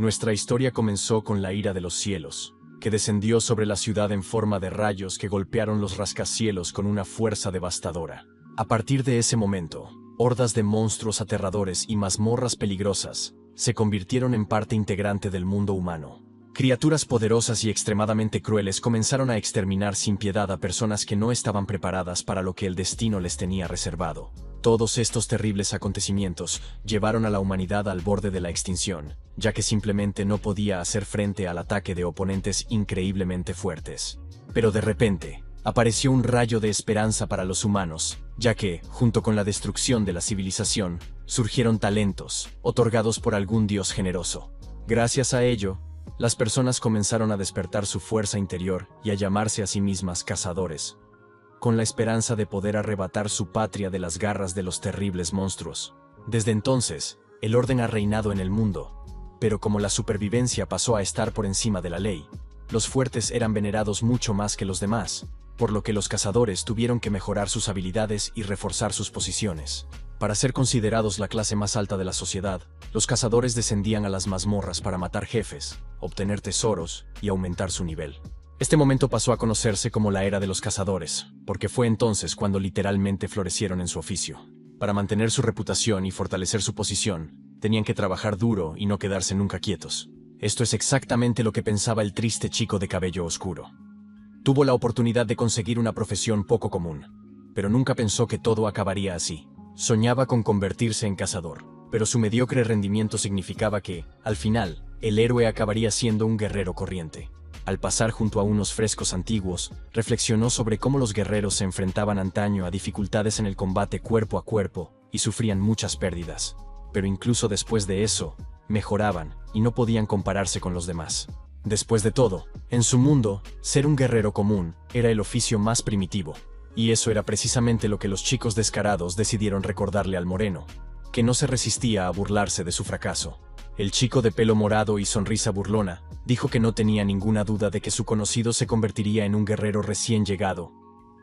Nuestra historia comenzó con la ira de los cielos, que descendió sobre la ciudad en forma de rayos que golpearon los rascacielos con una fuerza devastadora. A partir de ese momento, hordas de monstruos aterradores y mazmorras peligrosas se convirtieron en parte integrante del mundo humano. Criaturas poderosas y extremadamente crueles comenzaron a exterminar sin piedad a personas que no estaban preparadas para lo que el destino les tenía reservado. Todos estos terribles acontecimientos llevaron a la humanidad al borde de la extinción, ya que simplemente no podía hacer frente al ataque de oponentes increíblemente fuertes. Pero de repente, apareció un rayo de esperanza para los humanos, ya que, junto con la destrucción de la civilización, surgieron talentos, otorgados por algún dios generoso. Gracias a ello, las personas comenzaron a despertar su fuerza interior y a llamarse a sí mismas cazadores, con la esperanza de poder arrebatar su patria de las garras de los terribles monstruos. Desde entonces, el orden ha reinado en el mundo, pero como la supervivencia pasó a estar por encima de la ley, los fuertes eran venerados mucho más que los demás, por lo que los cazadores tuvieron que mejorar sus habilidades y reforzar sus posiciones. Para ser considerados la clase más alta de la sociedad, los cazadores descendían a las mazmorras para matar jefes, obtener tesoros y aumentar su nivel. Este momento pasó a conocerse como la era de los cazadores, porque fue entonces cuando literalmente florecieron en su oficio. Para mantener su reputación y fortalecer su posición, tenían que trabajar duro y no quedarse nunca quietos. Esto es exactamente lo que pensaba el triste chico de cabello oscuro. Tuvo la oportunidad de conseguir una profesión poco común, pero nunca pensó que todo acabaría así. Soñaba con convertirse en cazador, pero su mediocre rendimiento significaba que, al final, el héroe acabaría siendo un guerrero corriente. Al pasar junto a unos frescos antiguos, reflexionó sobre cómo los guerreros se enfrentaban antaño a dificultades en el combate cuerpo a cuerpo y sufrían muchas pérdidas. Pero incluso después de eso, mejoraban y no podían compararse con los demás. Después de todo, en su mundo, ser un guerrero común era el oficio más primitivo. Y eso era precisamente lo que los chicos descarados decidieron recordarle al moreno, que no se resistía a burlarse de su fracaso. El chico de pelo morado y sonrisa burlona dijo que no tenía ninguna duda de que su conocido se convertiría en un guerrero recién llegado,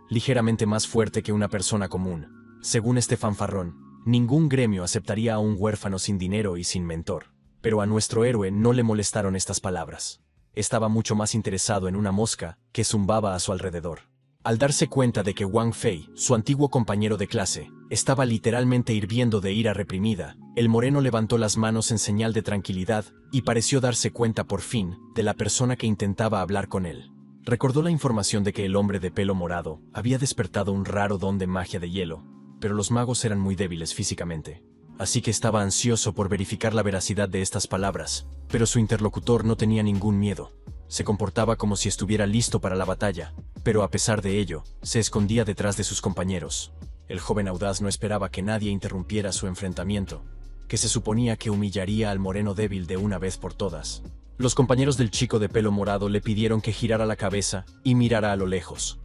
ligeramente más fuerte que una persona común. Según este fanfarrón, ningún gremio aceptaría a un huérfano sin dinero y sin mentor. Pero a nuestro héroe no le molestaron estas palabras. Estaba mucho más interesado en una mosca que zumbaba a su alrededor. Al darse cuenta de que Wang Fei, su antiguo compañero de clase, estaba literalmente hirviendo de ira reprimida, el moreno levantó las manos en señal de tranquilidad y pareció darse cuenta por fin de la persona que intentaba hablar con él. Recordó la información de que el hombre de pelo morado había despertado un raro don de magia de hielo, pero los magos eran muy débiles físicamente. Así que estaba ansioso por verificar la veracidad de estas palabras, pero su interlocutor no tenía ningún miedo. Se comportaba como si estuviera listo para la batalla, pero a pesar de ello, se escondía detrás de sus compañeros. El joven audaz no esperaba que nadie interrumpiera su enfrentamiento, que se suponía que humillaría al moreno débil de una vez por todas. Los compañeros del chico de pelo morado le pidieron que girara la cabeza y mirara a lo lejos.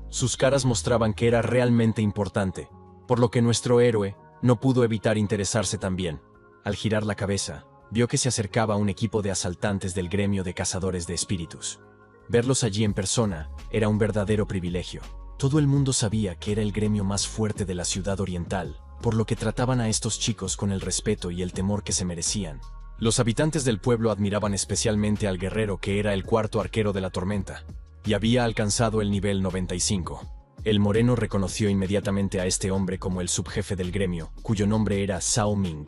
Sus caras mostraban que era realmente importante, por lo que nuestro héroe no pudo evitar interesarse también. Al girar la cabeza, vio que se acercaba un equipo de asaltantes del gremio de cazadores de espíritus. Verlos allí en persona era un verdadero privilegio. Todo el mundo sabía que era el gremio más fuerte de la ciudad oriental, por lo que trataban a estos chicos con el respeto y el temor que se merecían. Los habitantes del pueblo admiraban especialmente al guerrero que era el cuarto arquero de la tormenta, y había alcanzado el nivel 95. El moreno reconoció inmediatamente a este hombre como el subjefe del gremio, cuyo nombre era Zhao Ming.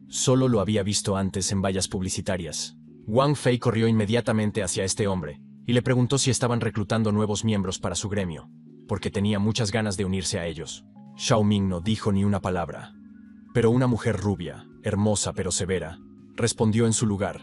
Solo lo había visto antes en vallas publicitarias. Wang Fei corrió inmediatamente hacia este hombre y le preguntó si estaban reclutando nuevos miembros para su gremio, porque tenía muchas ganas de unirse a ellos. Zhao Ming no dijo ni una palabra, pero una mujer rubia, hermosa pero severa, respondió en su lugar,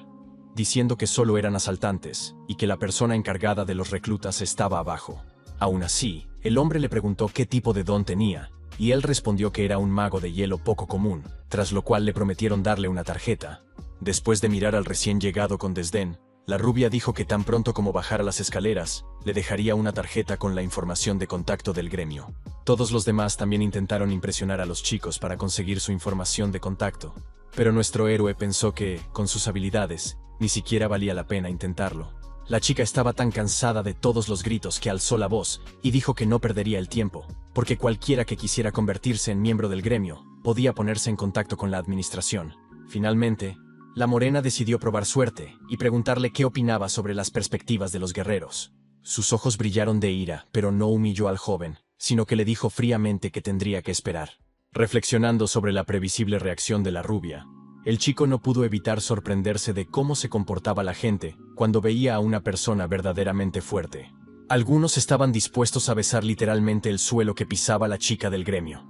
diciendo que solo eran asaltantes y que la persona encargada de los reclutas estaba abajo. Aún así, el hombre le preguntó qué tipo de don tenía, y él respondió que era un mago de hielo poco común, tras lo cual le prometieron darle una tarjeta. Después de mirar al recién llegado con desdén, la rubia dijo que tan pronto como bajara las escaleras, le dejaría una tarjeta con la información de contacto del gremio. Todos los demás también intentaron impresionar a los chicos para conseguir su información de contacto, pero nuestro héroe pensó que, con sus habilidades, ni siquiera valía la pena intentarlo. La chica estaba tan cansada de todos los gritos que alzó la voz y dijo que no perdería el tiempo, porque cualquiera que quisiera convertirse en miembro del gremio podía ponerse en contacto con la administración. Finalmente, La morena decidió probar suerte y preguntarle qué opinaba sobre las perspectivas de los guerreros. Sus ojos brillaron de ira, pero no humilló al joven, sino que le dijo fríamente que tendría que esperar. Reflexionando sobre la previsible reacción de la rubia, el chico no pudo evitar sorprenderse de cómo se comportaba la gente cuando veía a una persona verdaderamente fuerte. Algunos estaban dispuestos a besar literalmente el suelo que pisaba la chica del gremio.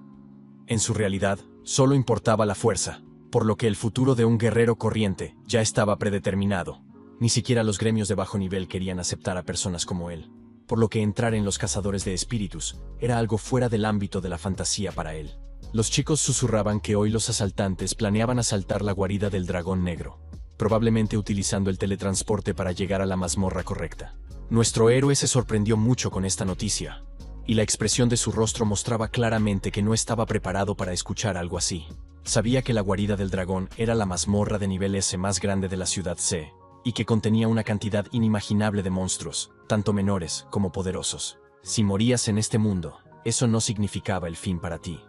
En su realidad, solo importaba la fuerza, por lo que el futuro de un guerrero corriente ya estaba predeterminado. Ni siquiera los gremios de bajo nivel querían aceptar a personas como él, por lo que entrar en los cazadores de espíritus era algo fuera del ámbito de la fantasía para él. Los chicos susurraban que hoy los asaltantes planeaban asaltar la guarida del dragón negro, probablemente utilizando el teletransporte para llegar a la mazmorra correcta. Nuestro héroe se sorprendió mucho con esta noticia, y la expresión de su rostro mostraba claramente que no estaba preparado para escuchar algo así. Sabía que la guarida del dragón era la mazmorra de nivel S más grande de la ciudad C, y que contenía una cantidad inimaginable de monstruos, tanto menores como poderosos. Si morías en este mundo, eso no significaba el fin para ti.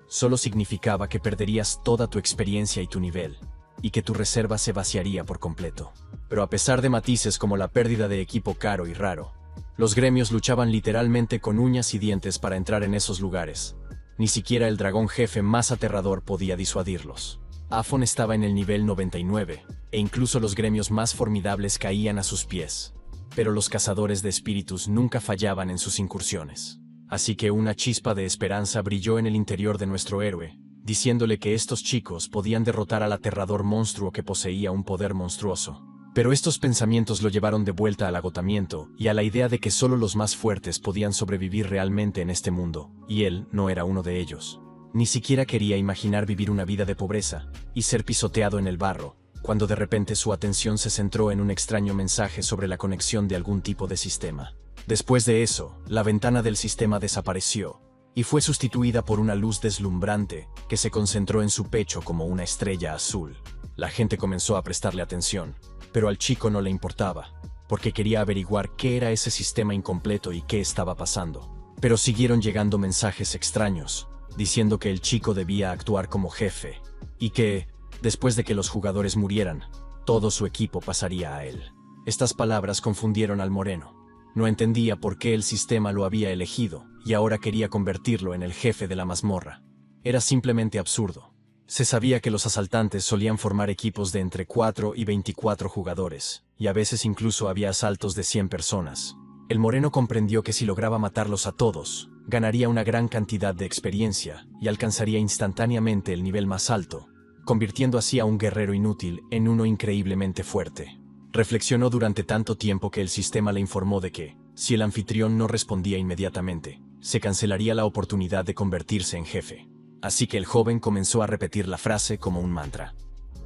Solo significaba que perderías toda tu experiencia y tu nivel, y que tu reserva se vaciaría por completo. Pero a pesar de matices como la pérdida de equipo caro y raro, los gremios luchaban literalmente con uñas y dientes para entrar en esos lugares. Ni siquiera el dragón jefe más aterrador podía disuadirlos. Afon estaba en el nivel 99, e incluso los gremios más formidables caían a sus pies. Pero los cazadores de espíritus nunca fallaban en sus incursiones. Así que una chispa de esperanza brilló en el interior de nuestro héroe, diciéndole que estos chicos podían derrotar al aterrador monstruo que poseía un poder monstruoso. Pero estos pensamientos lo llevaron de vuelta al agotamiento y a la idea de que solo los más fuertes podían sobrevivir realmente en este mundo, y él no era uno de ellos. Ni siquiera quería imaginar vivir una vida de pobreza y ser pisoteado en el barro, cuando de repente su atención se centró en un extraño mensaje sobre la conexión de algún tipo de sistema. Después de eso, la ventana del sistema desapareció, y fue sustituida por una luz deslumbrante que se concentró en su pecho como una estrella azul. La gente comenzó a prestarle atención, pero al chico no le importaba, porque quería averiguar qué era ese sistema incompleto y qué estaba pasando. Pero siguieron llegando mensajes extraños, diciendo que el chico debía actuar como jefe, y que, después de que los jugadores murieran, todo su equipo pasaría a él. Estas palabras confundieron al moreno. No entendía por qué el sistema lo había elegido, y ahora quería convertirlo en el jefe de la mazmorra. Era simplemente absurdo. Se sabía que los asaltantes solían formar equipos de entre 4 y 24 jugadores, y a veces incluso había asaltos de 100 personas. El moreno comprendió que si lograba matarlos a todos, ganaría una gran cantidad de experiencia y alcanzaría instantáneamente el nivel más alto, convirtiendo así a un guerrero inútil en uno increíblemente fuerte. Reflexionó durante tanto tiempo que el sistema le informó de que, si el anfitrión no respondía inmediatamente, se cancelaría la oportunidad de convertirse en jefe. Así que el joven comenzó a repetir la frase como un mantra.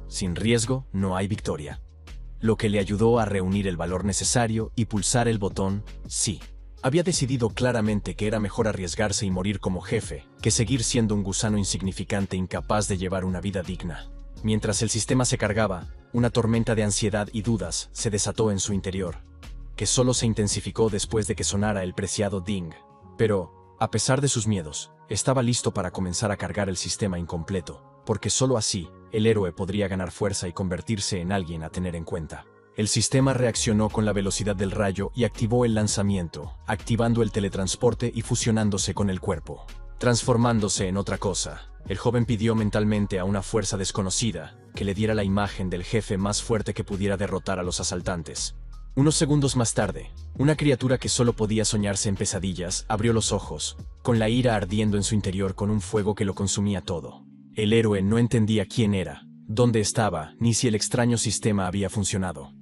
Sin riesgo, no hay victoria. Lo que le ayudó a reunir el valor necesario y pulsar el botón sí. Había decidido claramente que era mejor arriesgarse y morir como jefe, que seguir siendo un gusano insignificante incapaz de llevar una vida digna. Mientras el sistema se cargaba, una tormenta de ansiedad y dudas se desató en su interior, que solo se intensificó después de que sonara el preciado ding. Pero, a pesar de sus miedos, estaba listo para comenzar a cargar el sistema incompleto, porque solo así, el héroe podría ganar fuerza y convertirse en alguien a tener en cuenta. El sistema reaccionó con la velocidad del rayo y activó el lanzamiento, activando el teletransporte y fusionándose con el cuerpo. Transformándose en otra cosa, el joven pidió mentalmente a una fuerza desconocida que le diera la imagen del jefe más fuerte que pudiera derrotar a los asaltantes. Unos segundos más tarde, una criatura que solo podía soñarse en pesadillas abrió los ojos, con la ira ardiendo en su interior con un fuego que lo consumía todo. El héroe no entendía quién era, dónde estaba, ni si el extraño sistema había funcionado.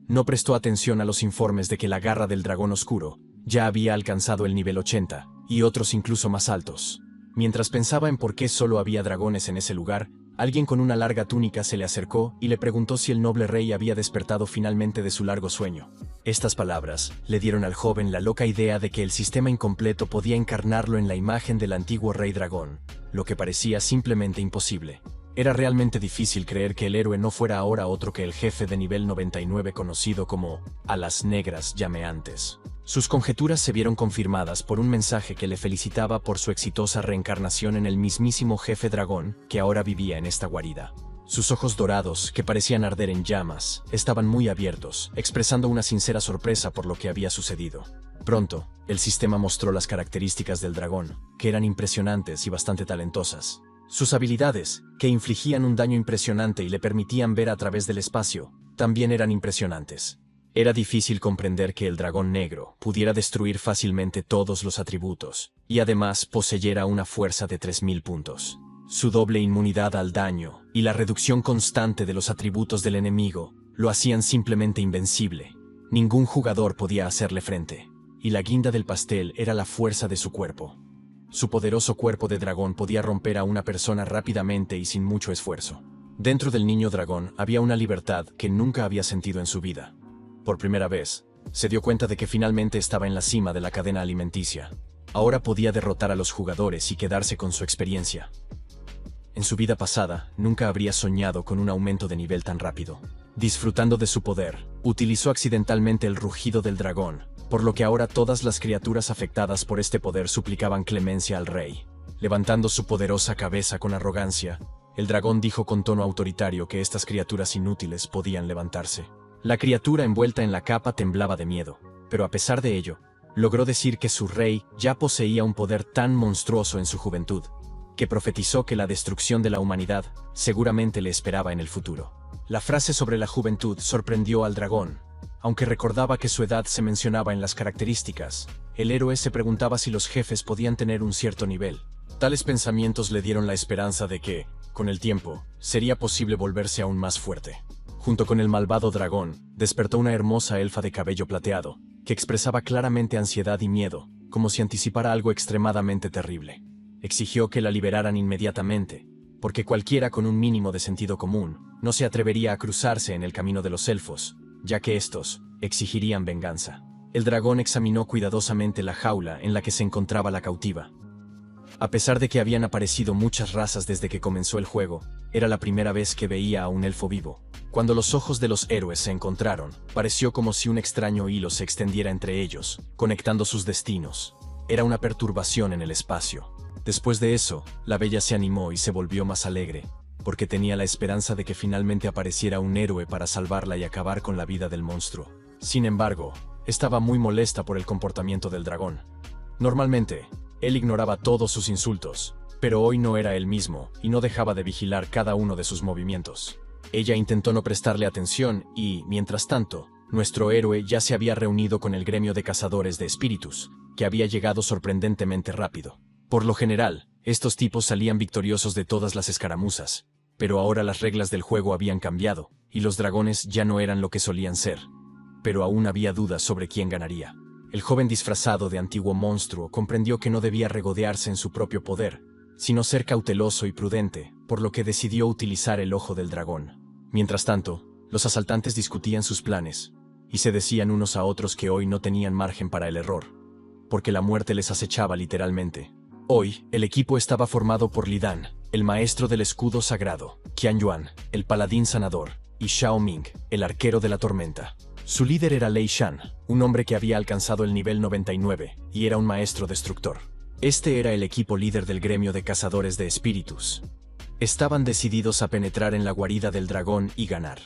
No prestó atención a los informes de que la garra del dragón oscuro ya había alcanzado el nivel 80, y otros incluso más altos. Mientras pensaba en por qué solo había dragones en ese lugar, alguien con una larga túnica se le acercó y le preguntó si el noble rey había despertado finalmente de su largo sueño. Estas palabras le dieron al joven la loca idea de que el sistema incompleto podía encarnarlo en la imagen del antiguo rey dragón, lo que parecía simplemente imposible. Era realmente difícil creer que el héroe no fuera ahora otro que el jefe de nivel 99 conocido como Alas Negras Llameantes. Sus conjeturas se vieron confirmadas por un mensaje que le felicitaba por su exitosa reencarnación en el mismísimo jefe dragón que ahora vivía en esta guarida. Sus ojos dorados, que parecían arder en llamas, estaban muy abiertos, expresando una sincera sorpresa por lo que había sucedido. Pronto, el sistema mostró las características del dragón, que eran impresionantes y bastante talentosas. Sus habilidades, que infligían un daño impresionante y le permitían ver a través del espacio, también eran impresionantes. Era difícil comprender que el dragón negro pudiera destruir fácilmente todos los atributos, y además poseyera una fuerza de 3000 puntos. Su doble inmunidad al daño y la reducción constante de los atributos del enemigo lo hacían simplemente invencible. Ningún jugador podía hacerle frente, y la guinda del pastel era la fuerza de su cuerpo. Su poderoso cuerpo de dragón podía romper a una persona rápidamente y sin mucho esfuerzo. Dentro del niño dragón había una libertad que nunca había sentido en su vida. Por primera vez, se dio cuenta de que finalmente estaba en la cima de la cadena alimenticia. Ahora podía derrotar a los jugadores y quedarse con su experiencia. En su vida pasada, nunca habría soñado con un aumento de nivel tan rápido. Disfrutando de su poder, utilizó accidentalmente el rugido del dragón, por lo que ahora todas las criaturas afectadas por este poder suplicaban clemencia al rey. Levantando su poderosa cabeza con arrogancia, el dragón dijo con tono autoritario que estas criaturas inútiles podían levantarse. La criatura envuelta en la capa temblaba de miedo, pero a pesar de ello, logró decir que su rey ya poseía un poder tan monstruoso en su juventud, que profetizó que la destrucción de la humanidad seguramente le esperaba en el futuro. La frase sobre la juventud sorprendió al dragón. Aunque recordaba que su edad se mencionaba en las características, el héroe se preguntaba si los jefes podían tener un cierto nivel. Tales pensamientos le dieron la esperanza de que, con el tiempo, sería posible volverse aún más fuerte. Junto con el malvado dragón, despertó una hermosa elfa de cabello plateado, que expresaba claramente ansiedad y miedo, como si anticipara algo extremadamente terrible. Exigió que la liberaran inmediatamente, porque cualquiera con un mínimo de sentido común no se atrevería a cruzarse en el camino de los elfos, ya que estos exigirían venganza. El dragón examinó cuidadosamente la jaula en la que se encontraba la cautiva. A pesar de que habían aparecido muchas razas desde que comenzó el juego, era la primera vez que veía a un elfo vivo. Cuando los ojos de los héroes se encontraron, pareció como si un extraño hilo se extendiera entre ellos, conectando sus destinos. Era una perturbación en el espacio. Después de eso, la bella se animó y se volvió más alegre, porque tenía la esperanza de que finalmente apareciera un héroe para salvarla y acabar con la vida del monstruo. Sin embargo, estaba muy molesta por el comportamiento del dragón. Normalmente, él ignoraba todos sus insultos, pero hoy no era él mismo y no dejaba de vigilar cada uno de sus movimientos. Ella intentó no prestarle atención y, mientras tanto, nuestro héroe ya se había reunido con el gremio de cazadores de espíritus, que había llegado sorprendentemente rápido. Por lo general, estos tipos salían victoriosos de todas las escaramuzas, pero ahora las reglas del juego habían cambiado, y los dragones ya no eran lo que solían ser. Pero aún había dudas sobre quién ganaría. El joven disfrazado de antiguo monstruo comprendió que no debía regodearse en su propio poder, sino ser cauteloso y prudente, por lo que decidió utilizar el ojo del dragón. Mientras tanto, los asaltantes discutían sus planes, y se decían unos a otros que hoy no tenían margen para el error, porque la muerte les acechaba literalmente. Hoy, el equipo estaba formado por Li Dan, el maestro del escudo sagrado, Qian Yuan, el paladín sanador, y Xiao Ming, el arquero de la tormenta. Su líder era Lei Shan, un hombre que había alcanzado el nivel 99, y era un maestro destructor. Este era el equipo líder del gremio de cazadores de espíritus. Estaban decididos a penetrar en la guarida del dragón y ganar.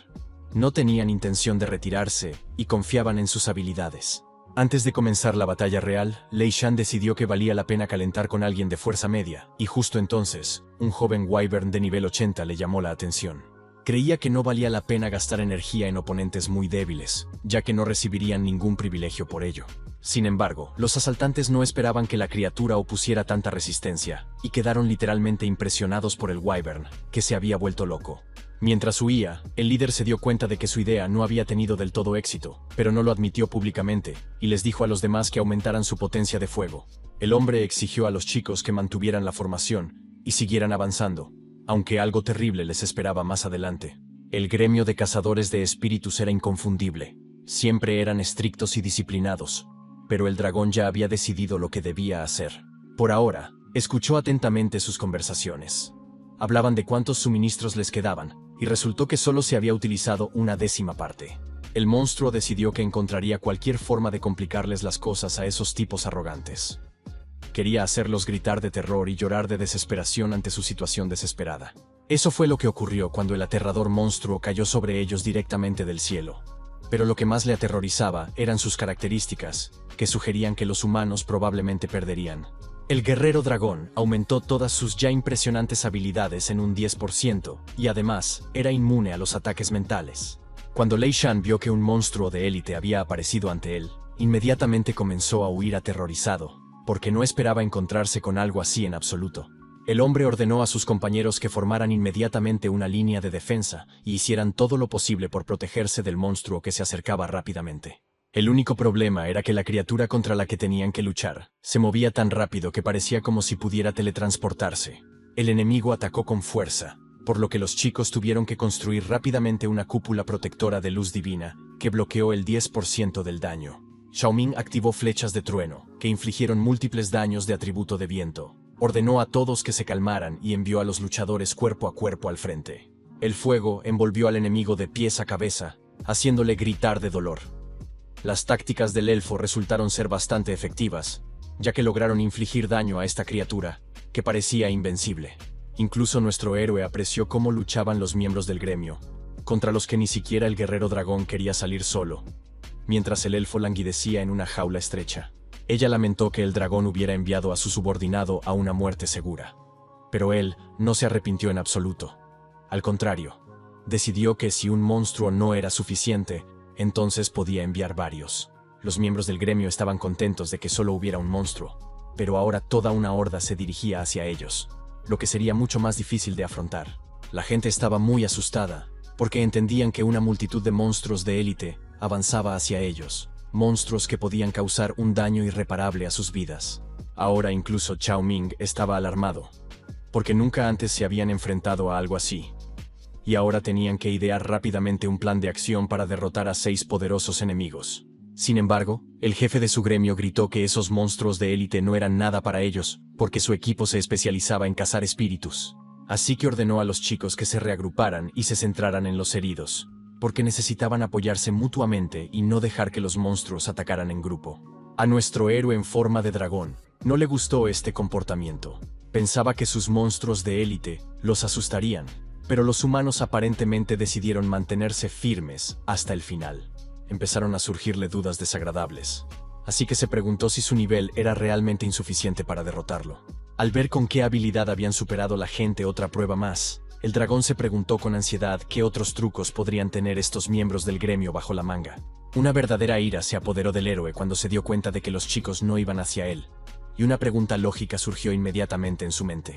No tenían intención de retirarse, y confiaban en sus habilidades. Antes de comenzar la batalla real, Lei Shan decidió que valía la pena calentar con alguien de fuerza media, y justo entonces, un joven wyvern de nivel 80 le llamó la atención. Creía que no valía la pena gastar energía en oponentes muy débiles, ya que no recibirían ningún privilegio por ello. Sin embargo, los asaltantes no esperaban que la criatura opusiera tanta resistencia, y quedaron literalmente impresionados por el wyvern, que se había vuelto loco. Mientras huía, el líder se dio cuenta de que su idea no había tenido del todo éxito, pero no lo admitió públicamente, y les dijo a los demás que aumentaran su potencia de fuego. El hombre exigió a los chicos que mantuvieran la formación y siguieran avanzando, aunque algo terrible les esperaba más adelante. El gremio de cazadores de espíritus era inconfundible. Siempre eran estrictos y disciplinados, pero el dragón ya había decidido lo que debía hacer. Por ahora, escuchó atentamente sus conversaciones. Hablaban de cuántos suministros les quedaban, y resultó que solo se había utilizado una décima parte. El monstruo decidió que encontraría cualquier forma de complicarles las cosas a esos tipos arrogantes. Quería hacerlos gritar de terror y llorar de desesperación ante su situación desesperada. Eso fue lo que ocurrió cuando el aterrador monstruo cayó sobre ellos directamente del cielo. Pero lo que más le aterrorizaba eran sus características, que sugerían que los humanos probablemente perderían. El guerrero dragón aumentó todas sus ya impresionantes habilidades en un 10%, y además, era inmune a los ataques mentales. Cuando Lei Shan vio que un monstruo de élite había aparecido ante él, inmediatamente comenzó a huir aterrorizado, porque no esperaba encontrarse con algo así en absoluto. El hombre ordenó a sus compañeros que formaran inmediatamente una línea de defensa y hicieran todo lo posible por protegerse del monstruo que se acercaba rápidamente. El único problema era que la criatura contra la que tenían que luchar se movía tan rápido que parecía como si pudiera teletransportarse. El enemigo atacó con fuerza, por lo que los chicos tuvieron que construir rápidamente una cúpula protectora de luz divina que bloqueó el 10% del daño. Xiaoming activó flechas de trueno, que infligieron múltiples daños de atributo de viento. Ordenó a todos que se calmaran y envió a los luchadores cuerpo a cuerpo al frente. El fuego envolvió al enemigo de pies a cabeza, haciéndole gritar de dolor. Las tácticas del elfo resultaron ser bastante efectivas, ya que lograron infligir daño a esta criatura, que parecía invencible. Incluso nuestro héroe apreció cómo luchaban los miembros del gremio, contra los que ni siquiera el guerrero dragón quería salir solo, mientras el elfo languidecía en una jaula estrecha. Ella lamentó que el dragón hubiera enviado a su subordinado a una muerte segura. Pero él no se arrepintió en absoluto. Al contrario, decidió que si un monstruo no era suficiente, entonces podía enviar varios. Los miembros del gremio estaban contentos de que solo hubiera un monstruo, pero ahora toda una horda se dirigía hacia ellos, lo que sería mucho más difícil de afrontar. La gente estaba muy asustada, porque entendían que una multitud de monstruos de élite avanzaba hacia ellos. Monstruos que podían causar un daño irreparable a sus vidas. Ahora incluso Chao Ming estaba alarmado, porque nunca antes se habían enfrentado a algo así. Y ahora tenían que idear rápidamente un plan de acción para derrotar a 6 poderosos enemigos. Sin embargo, el jefe de su gremio gritó que esos monstruos de élite no eran nada para ellos, porque su equipo se especializaba en cazar espíritus. Así que ordenó a los chicos que se reagruparan y se centraran en los heridos, porque necesitaban apoyarse mutuamente y no dejar que los monstruos atacaran en grupo. A nuestro héroe en forma de dragón no le gustó este comportamiento. Pensaba que sus monstruos de élite los asustarían, pero los humanos aparentemente decidieron mantenerse firmes hasta el final. Empezaron a surgirle dudas desagradables, así que se preguntó si su nivel era realmente insuficiente para derrotarlo. Al ver con qué habilidad habían superado la gente otra prueba más, el dragón se preguntó con ansiedad qué otros trucos podrían tener estos miembros del gremio bajo la manga. Una verdadera ira se apoderó del héroe cuando se dio cuenta de que los chicos no iban hacia él, y una pregunta lógica surgió inmediatamente en su mente.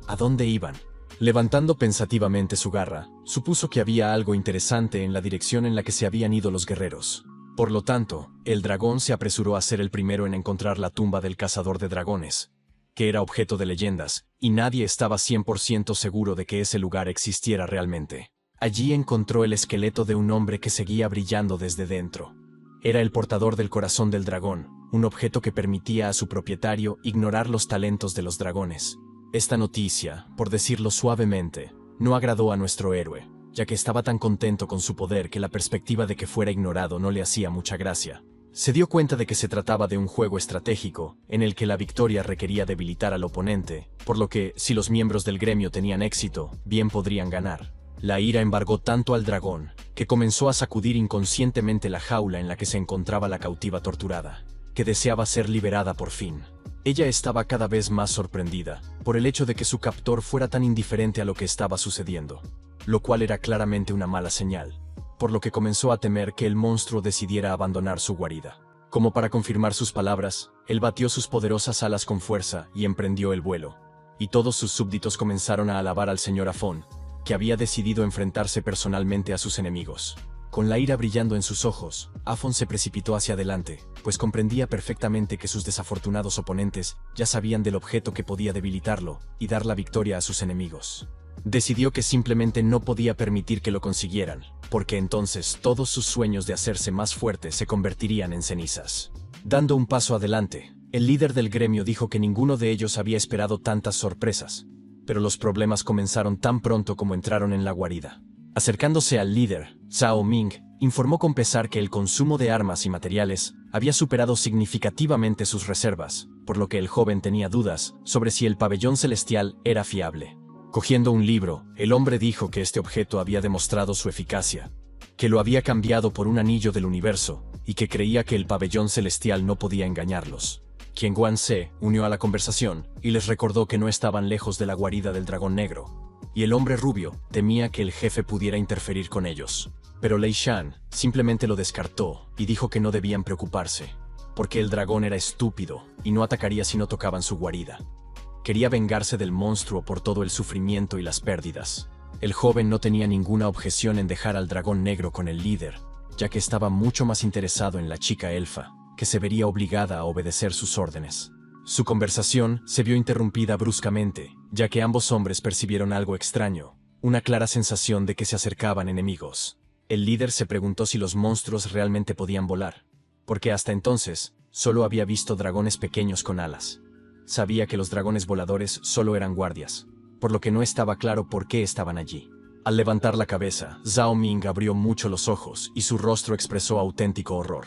¿A dónde iban? Levantando pensativamente su garra, supuso que había algo interesante en la dirección en la que se habían ido los guerreros. Por lo tanto, el dragón se apresuró a ser el primero en encontrar la tumba del cazador de dragones, que era objeto de leyendas, y nadie estaba 100% seguro de que ese lugar existiera realmente. Allí encontró el esqueleto de un hombre que seguía brillando desde dentro. Era el portador del corazón del dragón, un objeto que permitía a su propietario ignorar los talentos de los dragones. Esta noticia, por decirlo suavemente, no agradó a nuestro héroe, ya que estaba tan contento con su poder que la perspectiva de que fuera ignorado no le hacía mucha gracia. Se dio cuenta de que se trataba de un juego estratégico, en el que la victoria requería debilitar al oponente, por lo que, si los miembros del gremio tenían éxito, bien podrían ganar. La ira embargó tanto al dragón, que comenzó a sacudir inconscientemente la jaula en la que se encontraba la cautiva torturada, que deseaba ser liberada por fin. Ella estaba cada vez más sorprendida, por el hecho de que su captor fuera tan indiferente a lo que estaba sucediendo, lo cual era claramente una mala señal, por lo que comenzó a temer que el monstruo decidiera abandonar su guarida. Como para confirmar sus palabras, él batió sus poderosas alas con fuerza y emprendió el vuelo, y todos sus súbditos comenzaron a alabar al señor Afon, que había decidido enfrentarse personalmente a sus enemigos. Con la ira brillando en sus ojos, Afon se precipitó hacia adelante, pues comprendía perfectamente que sus desafortunados oponentes ya sabían del objeto que podía debilitarlo y dar la victoria a sus enemigos. Decidió que simplemente no podía permitir que lo consiguieran, porque entonces todos sus sueños de hacerse más fuerte se convertirían en cenizas. Dando un paso adelante, el líder del gremio dijo que ninguno de ellos había esperado tantas sorpresas, pero los problemas comenzaron tan pronto como entraron en la guarida. Acercándose al líder, Zhao Ming informó con pesar que el consumo de armas y materiales había superado significativamente sus reservas, por lo que el joven tenía dudas sobre si el pabellón celestial era fiable. Cogiendo un libro, el hombre dijo que este objeto había demostrado su eficacia, que lo había cambiado por un anillo del universo, y que creía que el pabellón celestial no podía engañarlos. Qian Guan se unió a la conversación y les recordó que no estaban lejos de la guarida del dragón negro, y el hombre rubio temía que el jefe pudiera interferir con ellos. Pero Lei Shan simplemente lo descartó y dijo que no debían preocuparse, porque el dragón era estúpido y no atacaría si no tocaban su guarida. Quería vengarse del monstruo por todo el sufrimiento y las pérdidas. El joven no tenía ninguna objeción en dejar al dragón negro con el líder, ya que estaba mucho más interesado en la chica elfa, que se vería obligada a obedecer sus órdenes. Su conversación se vio interrumpida bruscamente, ya que ambos hombres percibieron algo extraño, una clara sensación de que se acercaban enemigos. El líder se preguntó si los monstruos realmente podían volar, porque hasta entonces solo había visto dragones pequeños con alas. Sabía que los dragones voladores solo eran guardias, por lo que no estaba claro por qué estaban allí. Al levantar la cabeza, Zhao Ming abrió mucho los ojos y su rostro expresó auténtico horror.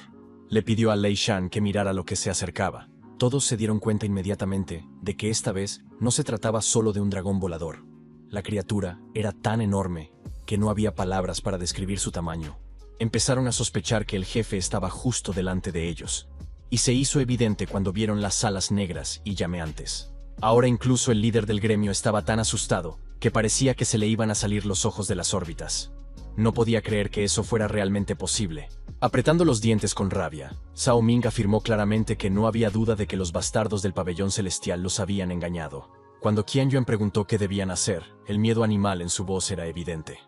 Le pidió a Lei Shan que mirara lo que se acercaba. Todos se dieron cuenta inmediatamente de que esta vez no se trataba solo de un dragón volador. La criatura era tan enorme que no había palabras para describir su tamaño. Empezaron a sospechar que el jefe estaba justo delante de ellos, y se hizo evidente cuando vieron las alas negras y llameantes. Ahora incluso el líder del gremio estaba tan asustado que parecía que se le iban a salir los ojos de las órbitas. No podía creer que eso fuera realmente posible. Apretando los dientes con rabia, Zhao Ming afirmó claramente que no había duda de que los bastardos del pabellón celestial los habían engañado. Cuando Qian Yuan preguntó qué debían hacer, el miedo animal en su voz era evidente.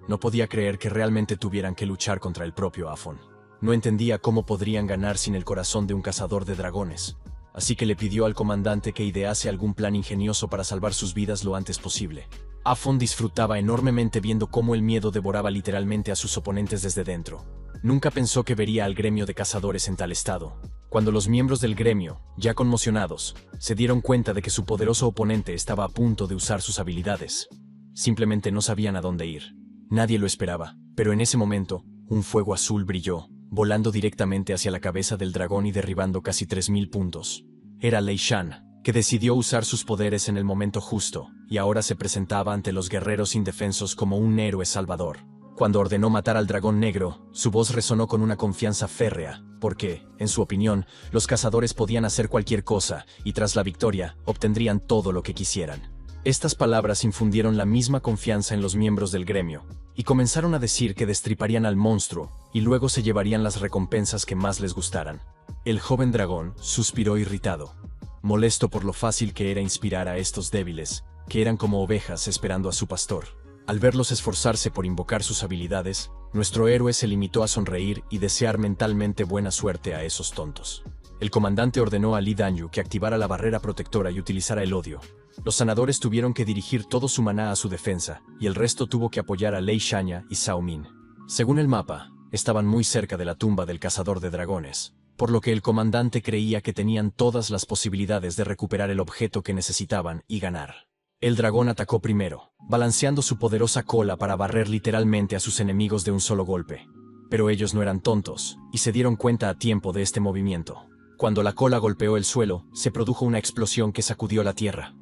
No podía creer que realmente tuvieran que luchar contra el propio Afon. No entendía cómo podrían ganar sin el corazón de un cazador de dragones, así que le pidió al comandante que idease algún plan ingenioso para salvar sus vidas lo antes posible. Afon disfrutaba enormemente viendo cómo el miedo devoraba literalmente a sus oponentes desde dentro. Nunca pensó que vería al gremio de cazadores en tal estado. Cuando los miembros del gremio, ya conmocionados, se dieron cuenta de que su poderoso oponente estaba a punto de usar sus habilidades, simplemente no sabían a dónde ir. Nadie lo esperaba, pero en ese momento, un fuego azul brilló, volando directamente hacia la cabeza del dragón y derribando casi 3000 puntos. Era Lei Shan, que decidió usar sus poderes en el momento justo, y ahora se presentaba ante los guerreros indefensos como un héroe salvador. Cuando ordenó matar al dragón negro, su voz resonó con una confianza férrea, porque, en su opinión, los cazadores podían hacer cualquier cosa, y tras la victoria, obtendrían todo lo que quisieran. Estas palabras infundieron la misma confianza en los miembros del gremio, y comenzaron a decir que destriparían al monstruo, y luego se llevarían las recompensas que más les gustaran. El joven dragón suspiró irritado, molesto por lo fácil que era inspirar a estos débiles, que eran como ovejas esperando a su pastor. Al verlos esforzarse por invocar sus habilidades, nuestro héroe se limitó a sonreír y desear mentalmente buena suerte a esos tontos. El comandante ordenó a Li Danyu que activara la barrera protectora y utilizara el odio. Los sanadores tuvieron que dirigir todo su maná a su defensa, y el resto tuvo que apoyar a Lei Shanya y Zhao Ming. Según el mapa, estaban muy cerca de la tumba del cazador de dragones, por lo que el comandante creía que tenían todas las posibilidades de recuperar el objeto que necesitaban y ganar. El dragón atacó primero, balanceando su poderosa cola para barrer literalmente a sus enemigos de un solo golpe. Pero ellos no eran tontos, y se dieron cuenta a tiempo de este movimiento. Cuando la cola golpeó el suelo, se produjo una explosión que sacudió la tierra.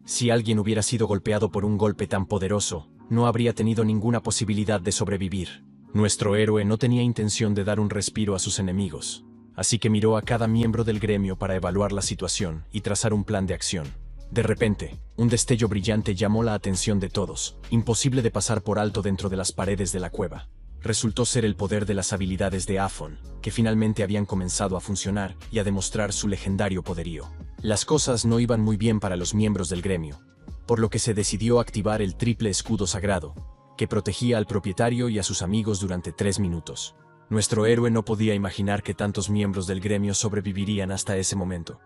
Si alguien hubiera sido golpeado por un golpe tan poderoso, no habría tenido ninguna posibilidad de sobrevivir. Nuestro héroe no tenía intención de dar un respiro a sus enemigos, así que miró a cada miembro del gremio para evaluar la situación y trazar un plan de acción. De repente, un destello brillante llamó la atención de todos, imposible de pasar por alto dentro de las paredes de la cueva. Resultó ser el poder de las habilidades de Afon, que finalmente habían comenzado a funcionar y a demostrar su legendario poderío. Las cosas no iban muy bien para los miembros del gremio, por lo que se decidió activar el triple escudo sagrado, que protegía al propietario y a sus amigos durante 3 minutos. Nuestro héroe no podía imaginar que tantos miembros del gremio sobrevivirían hasta ese momento.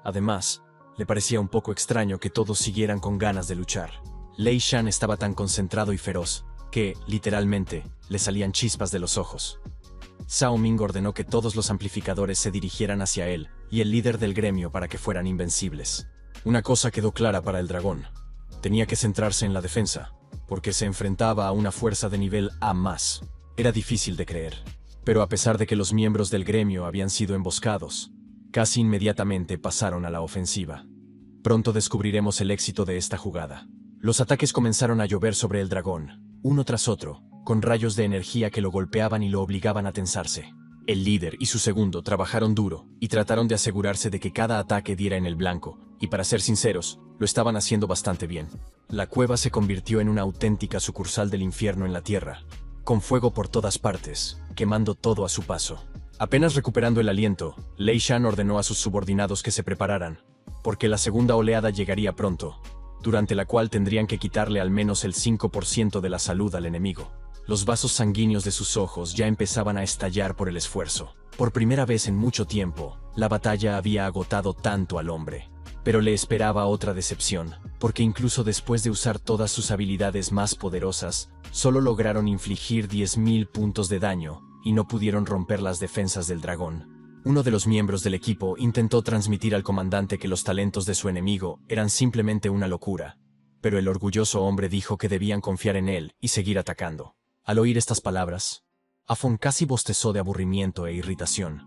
Además, le parecía un poco extraño que todos siguieran con ganas de luchar. Lei Shan estaba tan concentrado y feroz que, literalmente, le salían chispas de los ojos. Zhao Ming ordenó que todos los amplificadores se dirigieran hacia él y el líder del gremio para que fueran invencibles. Una cosa quedó clara para el dragón. Tenía que centrarse en la defensa, porque se enfrentaba a una fuerza de nivel A+. Era difícil de creer, pero a pesar de que los miembros del gremio habían sido emboscados, casi inmediatamente pasaron a la ofensiva. Pronto descubriremos el éxito de esta jugada. Los ataques comenzaron a llover sobre el dragón, uno tras otro, con rayos de energía que lo golpeaban y lo obligaban a tensarse. El líder y su segundo trabajaron duro y trataron de asegurarse de que cada ataque diera en el blanco, y para ser sinceros, lo estaban haciendo bastante bien. La cueva se convirtió en una auténtica sucursal del infierno en la tierra, con fuego por todas partes, quemando todo a su paso. Apenas recuperando el aliento, Lei Shan ordenó a sus subordinados que se prepararan, porque la segunda oleada llegaría pronto, durante la cual tendrían que quitarle al menos el 5% de la salud al enemigo. Los vasos sanguíneos de sus ojos ya empezaban a estallar por el esfuerzo. Por primera vez en mucho tiempo, la batalla había agotado tanto al hombre. Pero le esperaba otra decepción, porque incluso después de usar todas sus habilidades más poderosas, solo lograron infligir 10.000 puntos de daño, y no pudieron romper las defensas del dragón. Uno de los miembros del equipo intentó transmitir al comandante que los talentos de su enemigo eran simplemente una locura, pero el orgulloso hombre dijo que debían confiar en él y seguir atacando. Al oír estas palabras, Afon casi bostezó de aburrimiento e irritación.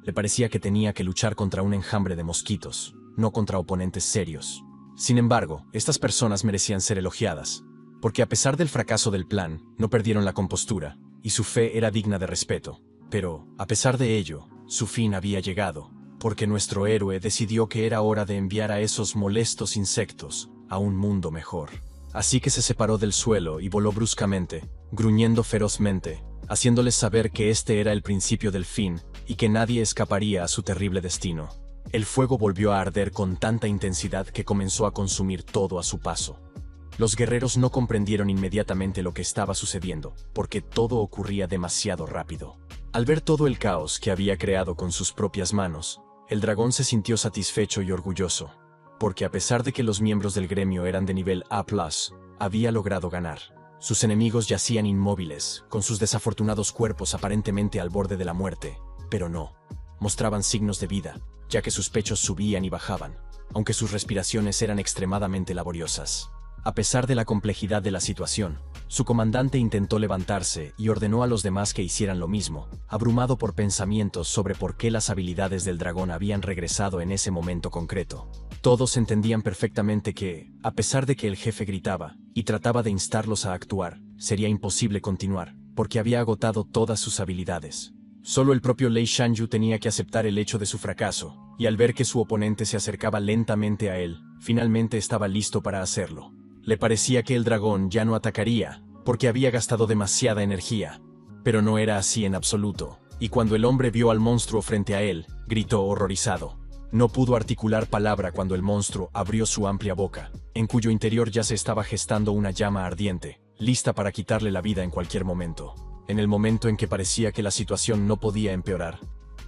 Le parecía que tenía que luchar contra un enjambre de mosquitos, no contra oponentes serios. Sin embargo, estas personas merecían ser elogiadas, porque a pesar del fracaso del plan, no perdieron la compostura, y su fe era digna de respeto. Pero, a pesar de ello, su fin había llegado, porque nuestro héroe decidió que era hora de enviar a esos molestos insectos a un mundo mejor. Así que se separó del suelo y voló bruscamente, gruñendo ferozmente, haciéndoles saber que este era el principio del fin y que nadie escaparía a su terrible destino. El fuego volvió a arder con tanta intensidad que comenzó a consumir todo a su paso. Los guerreros no comprendieron inmediatamente lo que estaba sucediendo, porque todo ocurría demasiado rápido. Al ver todo el caos que había creado con sus propias manos, el dragón se sintió satisfecho y orgulloso, porque a pesar de que los miembros del gremio eran de nivel A+, había logrado ganar. Sus enemigos yacían inmóviles, con sus desafortunados cuerpos aparentemente al borde de la muerte, pero no. Mostraban signos de vida, ya que sus pechos subían y bajaban, aunque sus respiraciones eran extremadamente laboriosas. A pesar de la complejidad de la situación, su comandante intentó levantarse y ordenó a los demás que hicieran lo mismo, abrumado por pensamientos sobre por qué las habilidades del dragón habían regresado en ese momento concreto. Todos entendían perfectamente que, a pesar de que el jefe gritaba y trataba de instarlos a actuar, sería imposible continuar, porque había agotado todas sus habilidades. Solo el propio Lei Shanyu tenía que aceptar el hecho de su fracaso, y al ver que su oponente se acercaba lentamente a él, finalmente estaba listo para hacerlo. Le parecía que el dragón ya no atacaría, porque había gastado demasiada energía. Pero no era así en absoluto, y cuando el hombre vio al monstruo frente a él, gritó horrorizado. No pudo articular palabra cuando el monstruo abrió su amplia boca, en cuyo interior ya se estaba gestando una llama ardiente, lista para quitarle la vida en cualquier momento. En el momento en que parecía que la situación no podía empeorar,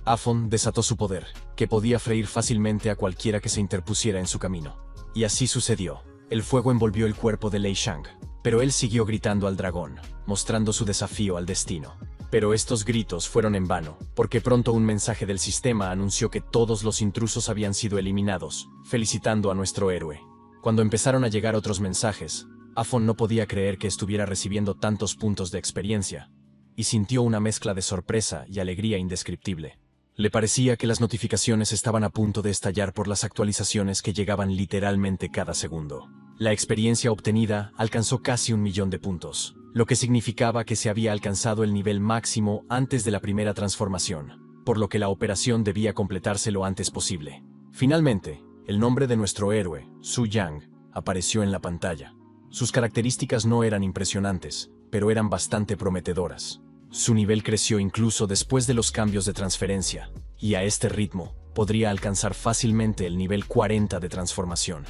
Afon desató su poder, que podía freír fácilmente a cualquiera que se interpusiera en su camino. Y así sucedió. El fuego envolvió el cuerpo de Lei Shang, pero él siguió gritando al dragón, mostrando su desafío al destino. Pero estos gritos fueron en vano, porque pronto un mensaje del sistema anunció que todos los intrusos habían sido eliminados, felicitando a nuestro héroe. Cuando empezaron a llegar otros mensajes, Afon no podía creer que estuviera recibiendo tantos puntos de experiencia, y sintió una mezcla de sorpresa y alegría indescriptible. Le parecía que las notificaciones estaban a punto de estallar por las actualizaciones que llegaban literalmente cada segundo. La experiencia obtenida alcanzó casi 1.000.000 de puntos, lo que significaba que se había alcanzado el nivel máximo antes de la primera transformación, por lo que la operación debía completarse lo antes posible. Finalmente, el nombre de nuestro héroe, Su Yang, apareció en la pantalla. Sus características no eran impresionantes, pero eran bastante prometedoras. Su nivel creció incluso después de los cambios de transferencia, y a este ritmo, podría alcanzar fácilmente el nivel 40 de transformación.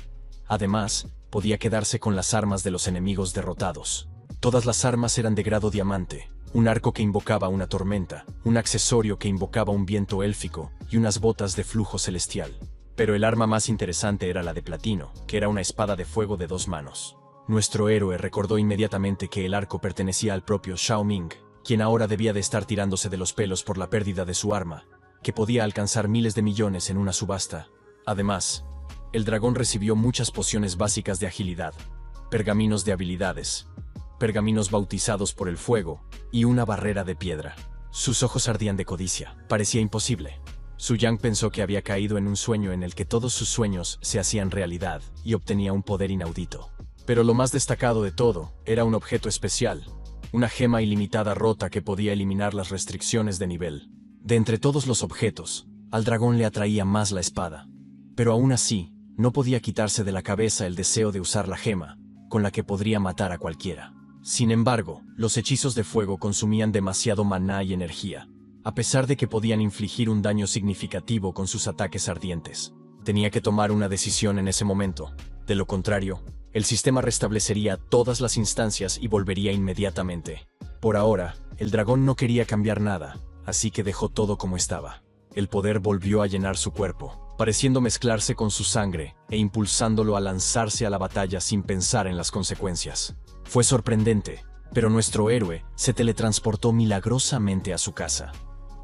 Además, podía quedarse con las armas de los enemigos derrotados. Todas las armas eran de grado diamante, un arco que invocaba una tormenta, un accesorio que invocaba un viento élfico y unas botas de flujo celestial. Pero el arma más interesante era la de platino, que era una espada de fuego de 2 manos. Nuestro héroe recordó inmediatamente que el arco pertenecía al propio Shao Ming, quien ahora debía de estar tirándose de los pelos por la pérdida de su arma, que podía alcanzar miles de millones en una subasta. Además, el dragón recibió muchas pociones básicas de agilidad, pergaminos de habilidades, pergaminos bautizados por el fuego y una barrera de piedra. Sus ojos ardían de codicia. Parecía imposible. Su Yang pensó que había caído en un sueño en el que todos sus sueños se hacían realidad y obtenía un poder inaudito. Pero lo más destacado de todo era un objeto especial, una gema ilimitada rota que podía eliminar las restricciones de nivel. De entre todos los objetos, al dragón le atraía más la espada. Pero aún así, no podía quitarse de la cabeza el deseo de usar la gema, con la que podría matar a cualquiera. Sin embargo, los hechizos de fuego consumían demasiado maná y energía, a pesar de que podían infligir un daño significativo con sus ataques ardientes. Tenía que tomar una decisión en ese momento. De lo contrario, el sistema restablecería todas las instancias y volvería inmediatamente. Por ahora, el dragón no quería cambiar nada, así que dejó todo como estaba. El poder volvió a llenar su cuerpo, pareciendo mezclarse con su sangre e impulsándolo a lanzarse a la batalla sin pensar en las consecuencias. Fue sorprendente, pero nuestro héroe se teletransportó milagrosamente a su casa.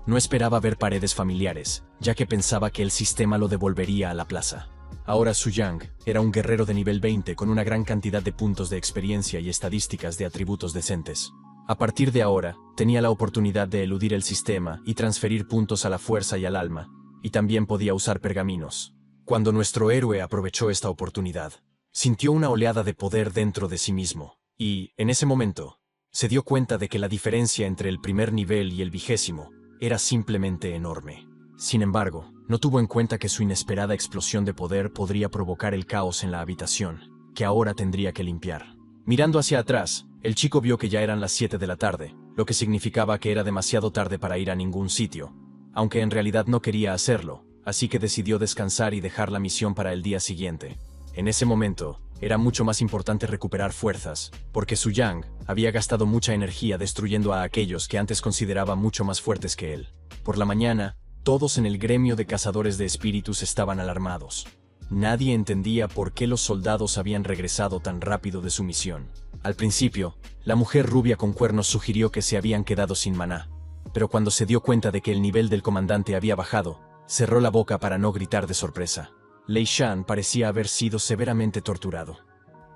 No esperaba ver paredes familiares, ya que pensaba que el sistema lo devolvería a la plaza. Ahora Su Yang era un guerrero de nivel 20 con una gran cantidad de puntos de experiencia y estadísticas de atributos decentes. A partir de ahora, tenía la oportunidad de eludir el sistema y transferir puntos a la fuerza y al alma, y también podía usar pergaminos. Cuando nuestro héroe aprovechó esta oportunidad, sintió una oleada de poder dentro de sí mismo, y, en ese momento, se dio cuenta de que la diferencia entre el primer nivel y el 20º era simplemente enorme. Sin embargo, no tuvo en cuenta que su inesperada explosión de poder podría provocar el caos en la habitación, que ahora tendría que limpiar. Mirando hacia atrás, el chico vio que ya eran las 7 de la tarde, lo que significaba que era demasiado tarde para ir a ningún sitio, aunque en realidad no quería hacerlo, así que decidió descansar y dejar la misión para el día siguiente. En ese momento, era mucho más importante recuperar fuerzas, porque Su Yang había gastado mucha energía destruyendo a aquellos que antes consideraba mucho más fuertes que él. Por la mañana, todos en el gremio de cazadores de espíritus estaban alarmados. Nadie entendía por qué los soldados habían regresado tan rápido de su misión. Al principio, la mujer rubia con cuernos sugirió que se habían quedado sin maná, pero cuando se dio cuenta de que el nivel del comandante había bajado, cerró la boca para no gritar de sorpresa. Lei Shan parecía haber sido severamente torturado.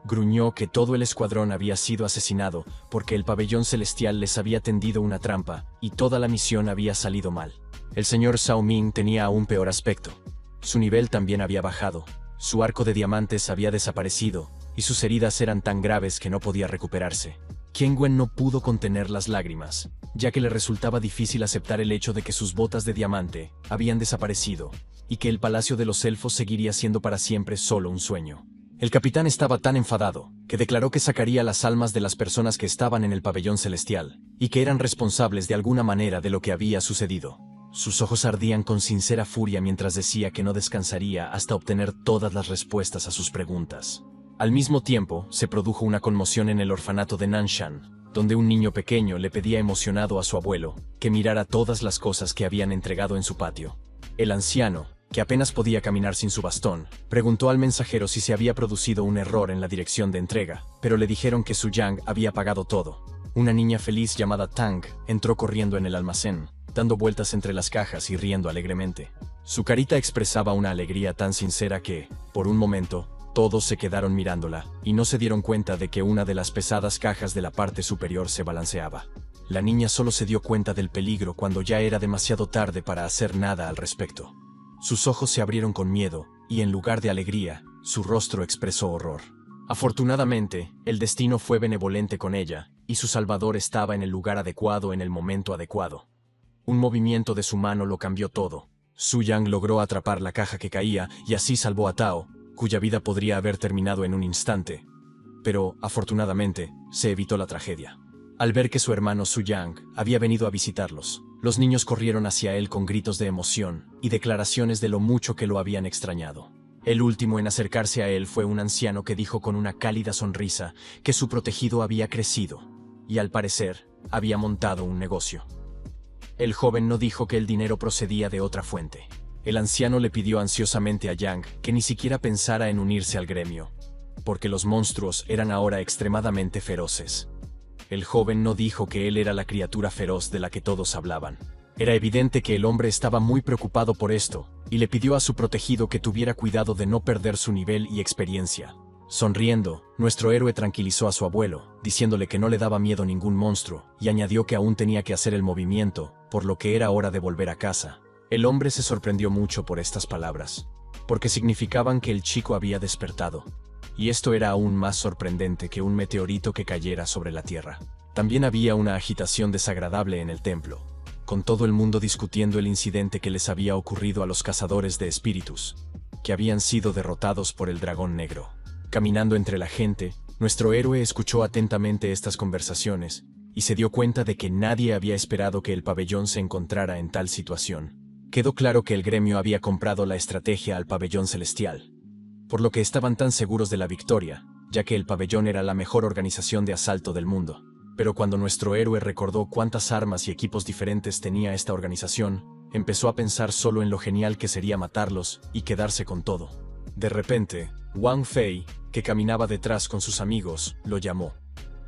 Gruñó que todo el escuadrón había sido asesinado porque el pabellón celestial les había tendido una trampa y toda la misión había salido mal. El señor Zhao Ming tenía aún peor aspecto. Su nivel también había bajado, su arco de diamantes había desaparecido y sus heridas eran tan graves que no podía recuperarse. Qian Wen no pudo contener las lágrimas, ya que le resultaba difícil aceptar el hecho de que sus botas de diamante habían desaparecido y que el Palacio de los Elfos seguiría siendo para siempre solo un sueño. El capitán estaba tan enfadado que declaró que sacaría las almas de las personas que estaban en el pabellón celestial y que eran responsables de alguna manera de lo que había sucedido. Sus ojos ardían con sincera furia mientras decía que no descansaría hasta obtener todas las respuestas a sus preguntas. Al mismo tiempo, se produjo una conmoción en el orfanato de Nanshan, donde un niño pequeño le pedía emocionado a su abuelo que mirara todas las cosas que habían entregado en su patio. El anciano, que apenas podía caminar sin su bastón, preguntó al mensajero si se había producido un error en la dirección de entrega, pero le dijeron que Su Yang había pagado todo. Una niña feliz llamada Tang entró corriendo en el almacén, dando vueltas entre las cajas y riendo alegremente. Su carita expresaba una alegría tan sincera que, por un momento, todos se quedaron mirándola, y no se dieron cuenta de que una de las pesadas cajas de la parte superior se balanceaba. La niña solo se dio cuenta del peligro cuando ya era demasiado tarde para hacer nada al respecto. Sus ojos se abrieron con miedo, y en lugar de alegría, su rostro expresó horror. Afortunadamente, el destino fue benevolente con ella, y su salvador estaba en el lugar adecuado en el momento adecuado. Un movimiento de su mano lo cambió todo. Su Yang logró atrapar la caja que caía y así salvó a Tao, cuya vida podría haber terminado en un instante. Pero, afortunadamente, se evitó la tragedia. Al ver que su hermano Su Yang había venido a visitarlos, los niños corrieron hacia él con gritos de emoción y declaraciones de lo mucho que lo habían extrañado. El último en acercarse a él fue un anciano que dijo con una cálida sonrisa que su protegido había crecido y, al parecer, había montado un negocio. El joven no dijo que el dinero procedía de otra fuente. El anciano le pidió ansiosamente a Yang que ni siquiera pensara en unirse al gremio, porque los monstruos eran ahora extremadamente feroces. El joven no dijo que él era la criatura feroz de la que todos hablaban. Era evidente que el hombre estaba muy preocupado por esto, y le pidió a su protegido que tuviera cuidado de no perder su nivel y experiencia. Sonriendo, nuestro héroe tranquilizó a su abuelo, diciéndole que no le daba miedo ningún monstruo, y añadió que aún tenía que hacer el movimiento, por lo que era hora de volver a casa. El hombre se sorprendió mucho por estas palabras, porque significaban que el chico había despertado, y esto era aún más sorprendente que un meteorito que cayera sobre la Tierra. También había una agitación desagradable en el templo, con todo el mundo discutiendo el incidente que les había ocurrido a los cazadores de espíritus, que habían sido derrotados por el dragón negro. Caminando entre la gente, nuestro héroe escuchó atentamente estas conversaciones y se dio cuenta de que nadie había esperado que el pabellón se encontrara en tal situación. Quedó claro que el gremio había comprado la estrategia al pabellón celestial, por lo que estaban tan seguros de la victoria, ya que el pabellón era la mejor organización de asalto del mundo. Pero cuando nuestro héroe recordó cuántas armas y equipos diferentes tenía esta organización, empezó a pensar solo en lo genial que sería matarlos y quedarse con todo. De repente, Wang Fei, que caminaba detrás con sus amigos, lo llamó.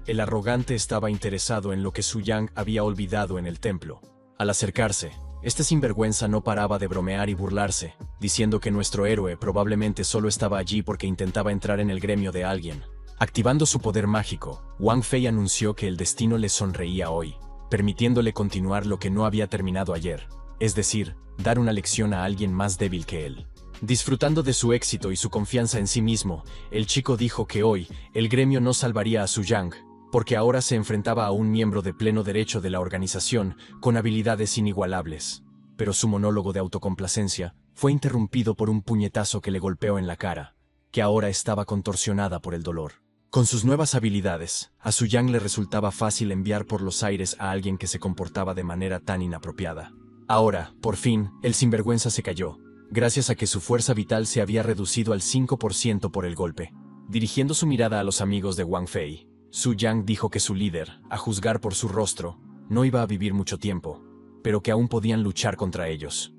El arrogante estaba interesado en lo que Su Yang había olvidado en el templo. Al acercarse, este sinvergüenza no paraba de bromear y burlarse, diciendo que nuestro héroe probablemente solo estaba allí porque intentaba entrar en el gremio de alguien. Activando su poder mágico, Wang Fei anunció que el destino le sonreía hoy, permitiéndole continuar lo que no había terminado ayer, es decir, dar una lección a alguien más débil que él. Disfrutando de su éxito y su confianza en sí mismo, el chico dijo que hoy el gremio no salvaría a Su Yang, porque ahora se enfrentaba a un miembro de pleno derecho de la organización con habilidades inigualables. Pero su monólogo de autocomplacencia fue interrumpido por un puñetazo que le golpeó en la cara, que ahora estaba contorsionada por el dolor. Con sus nuevas habilidades, a Su Yang le resultaba fácil enviar por los aires a alguien que se comportaba de manera tan inapropiada. Ahora, por fin, el sinvergüenza se cayó, gracias a que su fuerza vital se había reducido al 5% por el golpe. Dirigiendo su mirada a los amigos de Wang Fei, Su Yang dijo que su líder, a juzgar por su rostro, no iba a vivir mucho tiempo, pero que aún podían luchar contra ellos.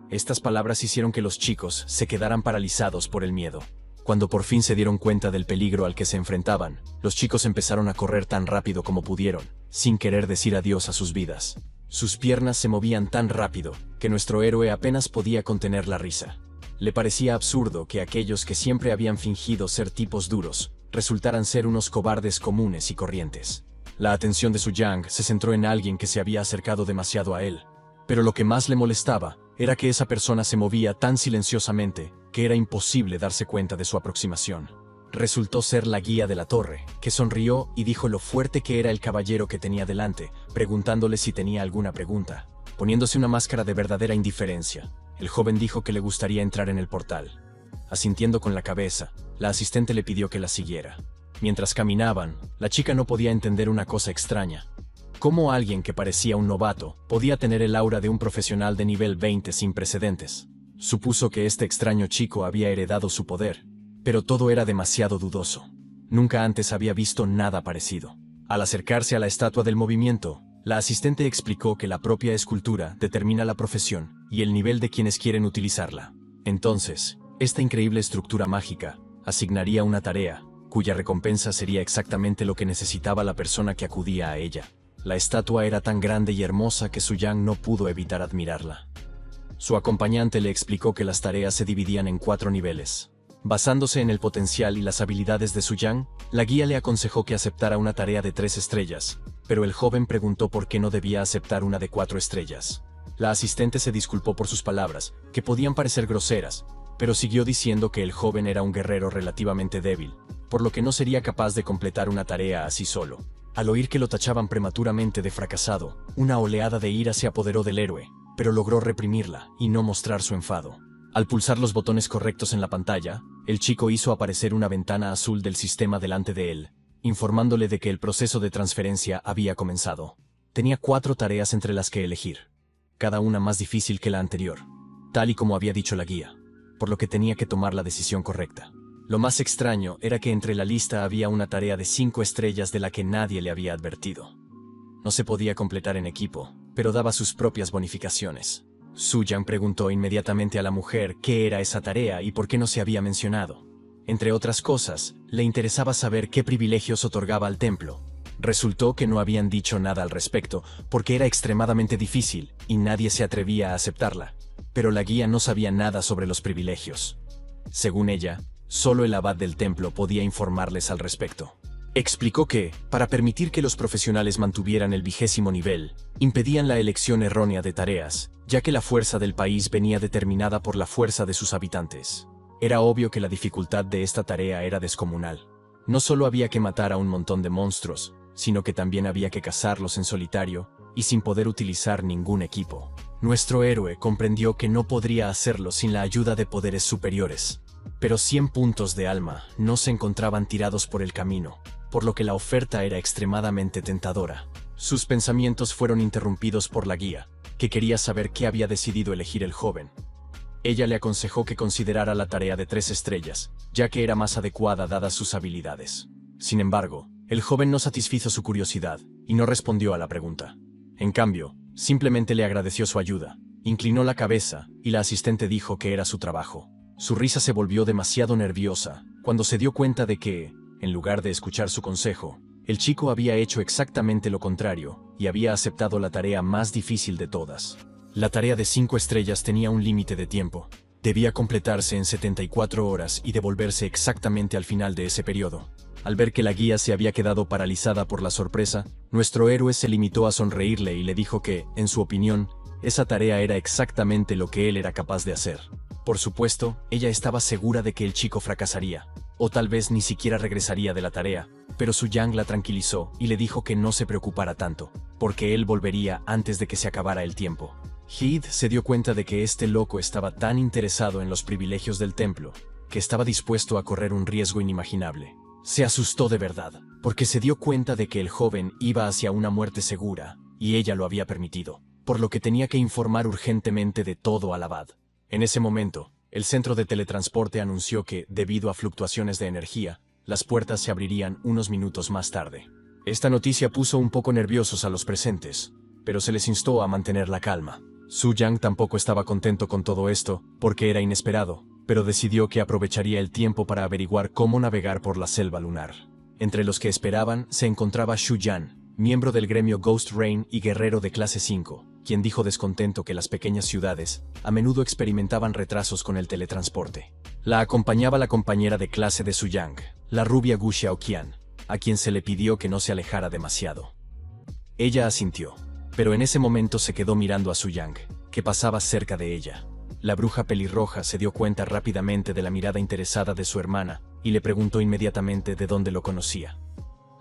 Estas palabras hicieron que los chicos se quedaran paralizados por el miedo. Cuando por fin se dieron cuenta del peligro al que se enfrentaban, los chicos empezaron a correr tan rápido como pudieron, sin querer decir adiós a sus vidas. Sus piernas se movían tan rápido que nuestro héroe apenas podía contener la risa. Le parecía absurdo que aquellos que siempre habían fingido ser tipos duros resultaran ser unos cobardes comunes y corrientes. La atención de Su Yang se centró en alguien que se había acercado demasiado a él, pero lo que más le molestaba era que esa persona se movía tan silenciosamente que era imposible darse cuenta de su aproximación. Resultó ser la guía de la torre, que sonrió y dijo lo fuerte que era el caballero que tenía delante, preguntándole si tenía alguna pregunta. Poniéndose una máscara de verdadera indiferencia, el joven dijo que le gustaría entrar en el portal. Asintiendo con la cabeza, la asistente le pidió que la siguiera. Mientras caminaban, la chica no podía entender una cosa extraña. ¿Cómo alguien que parecía un novato podía tener el aura de un profesional de nivel 20 sin precedentes? Supuso que este extraño chico había heredado su poder, pero todo era demasiado dudoso. Nunca antes había visto nada parecido. Al acercarse a la estatua del movimiento, la asistente explicó que la propia escultura determina la profesión y el nivel de quienes quieren utilizarla. Entonces, esta increíble estructura mágica asignaría una tarea, cuya recompensa sería exactamente lo que necesitaba la persona que acudía a ella. La estatua era tan grande y hermosa que Su Yang no pudo evitar admirarla. Su acompañante le explicó que las tareas se dividían en 4 niveles. Basándose en el potencial y las habilidades de Su Yang, la guía le aconsejó que aceptara una tarea de 3 estrellas, pero el joven preguntó por qué no debía aceptar una de 4 estrellas. La asistente se disculpó por sus palabras, que podían parecer groseras, pero siguió diciendo que el joven era un guerrero relativamente débil, por lo que no sería capaz de completar una tarea así solo. Al oír que lo tachaban prematuramente de fracasado, una oleada de ira se apoderó del héroe, pero logró reprimirla y no mostrar su enfado. Al pulsar los botones correctos en la pantalla, el chico hizo aparecer una ventana azul del sistema delante de él, informándole de que el proceso de transferencia había comenzado. Tenía 4 tareas entre las que elegir, cada una más difícil que la anterior, tal y como había dicho la guía, por lo que tenía que tomar la decisión correcta. Lo más extraño era que entre la lista había una tarea de 5 estrellas de la que nadie le había advertido. No se podía completar en equipo, pero daba sus propias bonificaciones. Su Yang preguntó inmediatamente a la mujer qué era esa tarea y por qué no se había mencionado. Entre otras cosas, le interesaba saber qué privilegios otorgaba al templo. Resultó que no habían dicho nada al respecto, porque era extremadamente difícil y nadie se atrevía a aceptarla. Pero la guía no sabía nada sobre los privilegios. Según ella, solo el abad del templo podía informarles al respecto. Explicó que, para permitir que los profesionales mantuvieran el 20º nivel, impedían la elección errónea de tareas, ya que la fuerza del país venía determinada por la fuerza de sus habitantes. Era obvio que la dificultad de esta tarea era descomunal. No solo había que matar a un montón de monstruos, sino que también había que cazarlos en solitario y sin poder utilizar ningún equipo. Nuestro héroe comprendió que no podría hacerlo sin la ayuda de poderes superiores. Pero 100 puntos de alma no se encontraban tirados por el camino, por lo que la oferta era extremadamente tentadora. Sus pensamientos fueron interrumpidos por la guía, que quería saber qué había decidido elegir el joven. Ella le aconsejó que considerara la tarea de 3 estrellas, ya que era más adecuada dadas sus habilidades. Sin embargo, el joven no satisfizo su curiosidad y no respondió a la pregunta. En cambio, simplemente le agradeció su ayuda, inclinó la cabeza y la asistente dijo que era su trabajo. Su risa se volvió demasiado nerviosa cuando se dio cuenta de que, en lugar de escuchar su consejo, el chico había hecho exactamente lo contrario y había aceptado la tarea más difícil de todas. La tarea de 5 estrellas tenía un límite de tiempo. Debía completarse en 74 horas y devolverse exactamente al final de ese periodo. Al ver que la guía se había quedado paralizada por la sorpresa, nuestro héroe se limitó a sonreírle y le dijo que, en su opinión, esa tarea era exactamente lo que él era capaz de hacer. Por supuesto, ella estaba segura de que el chico fracasaría, o tal vez ni siquiera regresaría de la tarea, pero Su Yang la tranquilizó y le dijo que no se preocupara tanto, porque él volvería antes de que se acabara el tiempo. Heath se dio cuenta de que este loco estaba tan interesado en los privilegios del templo, que estaba dispuesto a correr un riesgo inimaginable. Se asustó de verdad, porque se dio cuenta de que el joven iba hacia una muerte segura, y ella lo había permitido, por lo que tenía que informar urgentemente de todo al abad. En ese momento, el centro de teletransporte anunció que, debido a fluctuaciones de energía, las puertas se abrirían unos minutos más tarde. Esta noticia puso un poco nerviosos a los presentes, pero se les instó a mantener la calma. Su Yang tampoco estaba contento con todo esto, porque era inesperado, pero decidió que aprovecharía el tiempo para averiguar cómo navegar por la selva lunar. Entre los que esperaban se encontraba Shu Yan, miembro del gremio Ghost Rain y guerrero de clase 5, quien dijo descontento que las pequeñas ciudades a menudo experimentaban retrasos con el teletransporte. La acompañaba la compañera de clase de Su Yang, la rubia Gu Xiaoqian, a quien se le pidió que no se alejara demasiado. Ella asintió, pero en ese momento se quedó mirando a Su Yang, que pasaba cerca de ella. La bruja pelirroja se dio cuenta rápidamente de la mirada interesada de su hermana y le preguntó inmediatamente de dónde lo conocía.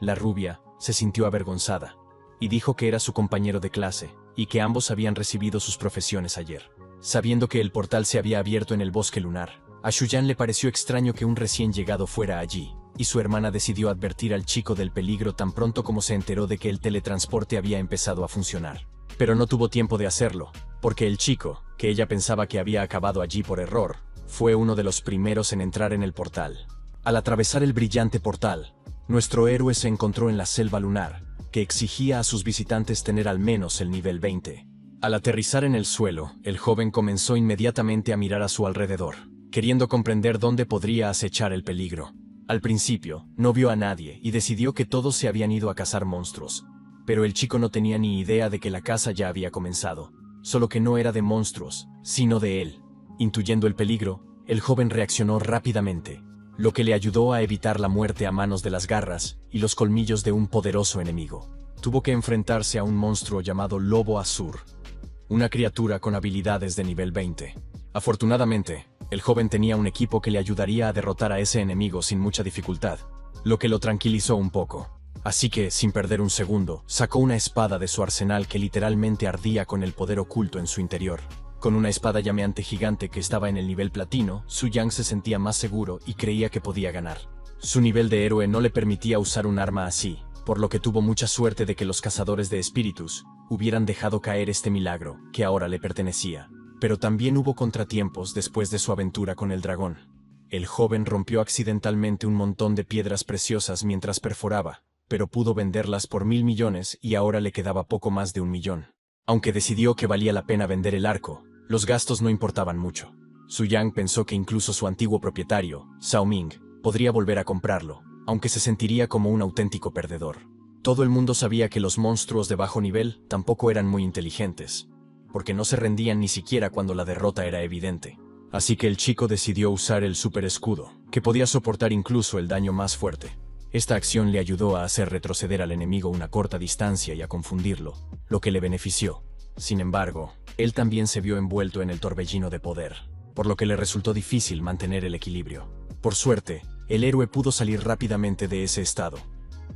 La rubia se sintió avergonzada y dijo que era su compañero de clase y que ambos habían recibido sus profesiones ayer. Sabiendo que el portal se había abierto en el bosque lunar, a Shu Yan le pareció extraño que un recién llegado fuera allí, y su hermana decidió advertir al chico del peligro tan pronto como se enteró de que el teletransporte había empezado a funcionar. Pero no tuvo tiempo de hacerlo, porque el chico, que ella pensaba que había acabado allí por error, fue uno de los primeros en entrar en el portal. Al atravesar el brillante portal, nuestro héroe se encontró en la selva lunar, que exigía a sus visitantes tener al menos el nivel 20. Al aterrizar en el suelo, el joven comenzó inmediatamente a mirar a su alrededor, queriendo comprender dónde podría acechar el peligro. Al principio, no vio a nadie y decidió que todos se habían ido a cazar monstruos. Pero el chico no tenía ni idea de que la caza ya había comenzado, solo que no era de monstruos, sino de él. Intuyendo el peligro, el joven reaccionó rápidamente, lo que le ayudó a evitar la muerte a manos de las garras y los colmillos de un poderoso enemigo. Tuvo que enfrentarse a un monstruo llamado Lobo Azur, una criatura con habilidades de nivel 20. Afortunadamente, el joven tenía un equipo que le ayudaría a derrotar a ese enemigo sin mucha dificultad, lo que lo tranquilizó un poco. Así que, sin perder un segundo, sacó una espada de su arsenal que literalmente ardía con el poder oculto en su interior. Con una espada llameante gigante que estaba en el nivel platino, Su Yang se sentía más seguro y creía que podía ganar. Su nivel de héroe no le permitía usar un arma así, por lo que tuvo mucha suerte de que los cazadores de espíritus hubieran dejado caer este milagro, que ahora le pertenecía. Pero también hubo contratiempos después de su aventura con el dragón. El joven rompió accidentalmente un montón de piedras preciosas mientras perforaba, pero pudo venderlas por 1.000 millones y ahora le quedaba poco más de 1 millón. Aunque decidió que valía la pena vender el arco, los gastos no importaban mucho. Su Yang pensó que incluso su antiguo propietario, Zhao Ming, podría volver a comprarlo, aunque se sentiría como un auténtico perdedor. Todo el mundo sabía que los monstruos de bajo nivel tampoco eran muy inteligentes, porque no se rendían ni siquiera cuando la derrota era evidente. Así que el chico decidió usar el super escudo, que podía soportar incluso el daño más fuerte. Esta acción le ayudó a hacer retroceder al enemigo una corta distancia y a confundirlo, lo que le benefició. Sin embargo, él también se vio envuelto en el torbellino de poder. por lo que le resultó difícil mantener el equilibrio. Por suerte, el héroe pudo salir rápidamente de ese estado.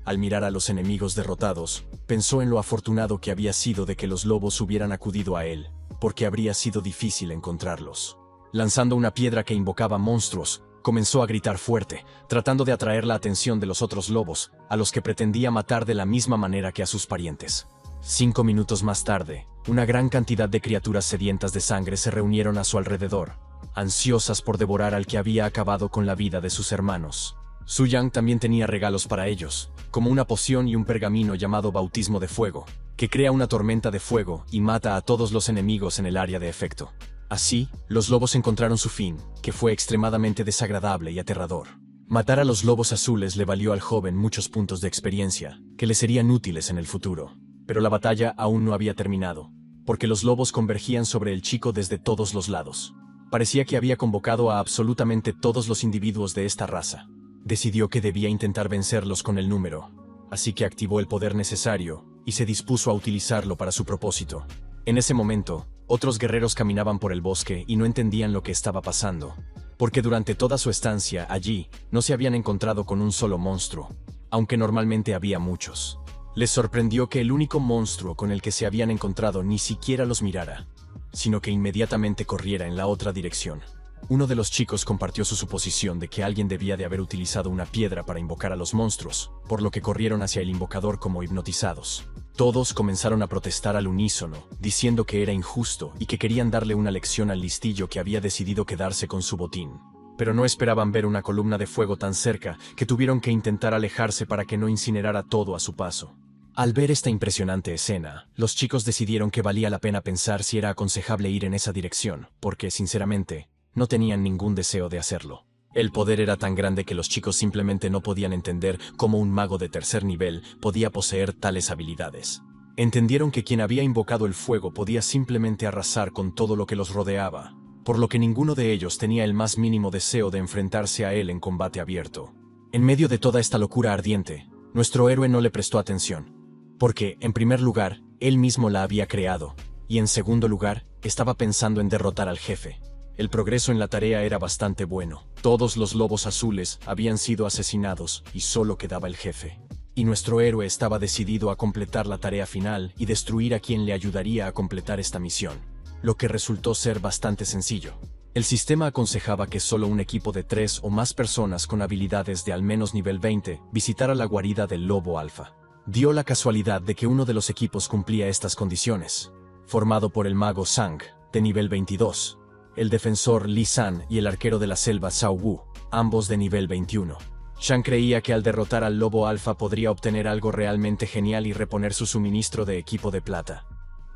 Al mirar a los enemigos derrotados, pensó en lo afortunado que había sido de que los lobos hubieran acudido a él, porque habría sido difícil encontrarlos. Lanzando una piedra que invocaba monstruos, comenzó a gritar fuerte, tratando de atraer la atención de los otros lobos, a los que pretendía matar de la misma manera que a sus parientes. 5 minutos más tarde, una gran cantidad de criaturas sedientas de sangre se reunieron a su alrededor, ansiosas por devorar al que había acabado con la vida de sus hermanos. Su Yang también tenía regalos para ellos, como una poción y un pergamino llamado Bautismo de Fuego, que crea una tormenta de fuego y mata a todos los enemigos en el área de efecto. Así, los lobos encontraron su fin, que fue extremadamente desagradable y aterrador. Matar a los lobos azules le valió al joven muchos puntos de experiencia, que le serían útiles en el futuro. Pero la batalla aún no había terminado, porque los lobos convergían sobre el chico desde todos los lados. Parecía que había convocado a absolutamente todos los individuos de esta raza. Decidió que debía intentar vencerlos con el número, así que activó el poder necesario y se dispuso a utilizarlo para su propósito. En ese momento, otros guerreros caminaban por el bosque y no entendían lo que estaba pasando, porque durante toda su estancia allí no se habían encontrado con un solo monstruo, aunque normalmente había muchos. Les sorprendió que el único monstruo con el que se habían encontrado ni siquiera los mirara, sino que inmediatamente corriera en la otra dirección. Uno de los chicos compartió su suposición de que alguien debía de haber utilizado una piedra para invocar a los monstruos, por lo que corrieron hacia el invocador como hipnotizados. Todos comenzaron a protestar al unísono, diciendo que era injusto y que querían darle una lección al listillo que había decidido quedarse con su botín. Pero no esperaban ver una columna de fuego tan cerca que tuvieron que intentar alejarse para que no incinerara todo a su paso. Al ver esta impresionante escena, los chicos decidieron que valía la pena pensar si era aconsejable ir en esa dirección, porque, sinceramente, no tenían ningún deseo de hacerlo. El poder era tan grande que los chicos simplemente no podían entender cómo un mago de tercer nivel podía poseer tales habilidades. Entendieron que quien había invocado el fuego podía simplemente arrasar con todo lo que los rodeaba, por lo que ninguno de ellos tenía el más mínimo deseo de enfrentarse a él en combate abierto. En medio de toda esta locura ardiente, nuestro héroe no le prestó atención, porque, en primer lugar, él mismo la había creado, y en segundo lugar, estaba pensando en derrotar al jefe. El progreso en la tarea era bastante bueno. Todos los lobos azules habían sido asesinados y solo quedaba el jefe. Y nuestro héroe estaba decidido a completar la tarea final y destruir a quien le ayudaría a completar esta misión, lo que resultó ser bastante sencillo. El sistema aconsejaba que solo un equipo de 3 o más personas con habilidades de al menos nivel 20 visitara la guarida del lobo alfa. Dio la casualidad de que uno de los equipos cumplía estas condiciones, formado por el mago Zhang, de nivel 22, el defensor Li San y el arquero de la selva Zhao Wu, ambos de nivel 21. Shang creía que al derrotar al lobo alfa podría obtener algo realmente genial y reponer su suministro de equipo de plata.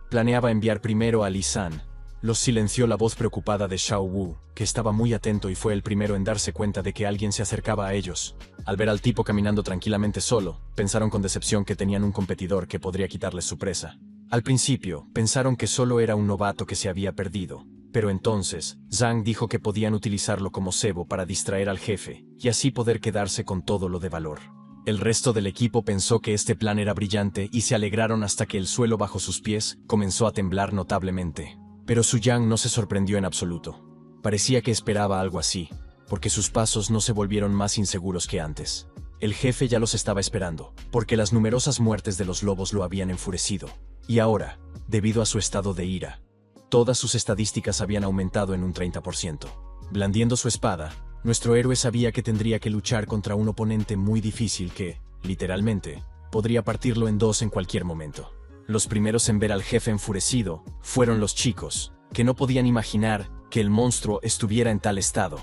Planeaba enviar primero a Li San. Los silenció la voz preocupada de Zhao Wu, que estaba muy atento y fue el primero en darse cuenta de que alguien se acercaba a ellos. Al ver al tipo caminando tranquilamente solo, pensaron con decepción que tenían un competidor que podría quitarles su presa. Al principio, pensaron que solo era un novato que se había perdido, pero entonces, Zhang dijo que podían utilizarlo como cebo para distraer al jefe, y así poder quedarse con todo lo de valor. El resto del equipo pensó que este plan era brillante y se alegraron hasta que el suelo bajo sus pies comenzó a temblar notablemente. Pero Su Yang no se sorprendió en absoluto. Parecía que esperaba algo así, porque sus pasos no se volvieron más inseguros que antes. El jefe ya los estaba esperando, porque las numerosas muertes de los lobos lo habían enfurecido. Y ahora, debido a su estado de ira, todas sus estadísticas habían aumentado en un 30%. Blandiendo su espada, nuestro héroe sabía que tendría que luchar contra un oponente muy difícil que, literalmente, podría partirlo en dos en cualquier momento. Los primeros en ver al jefe enfurecido fueron los chicos, que no podían imaginar que el monstruo estuviera en tal estado.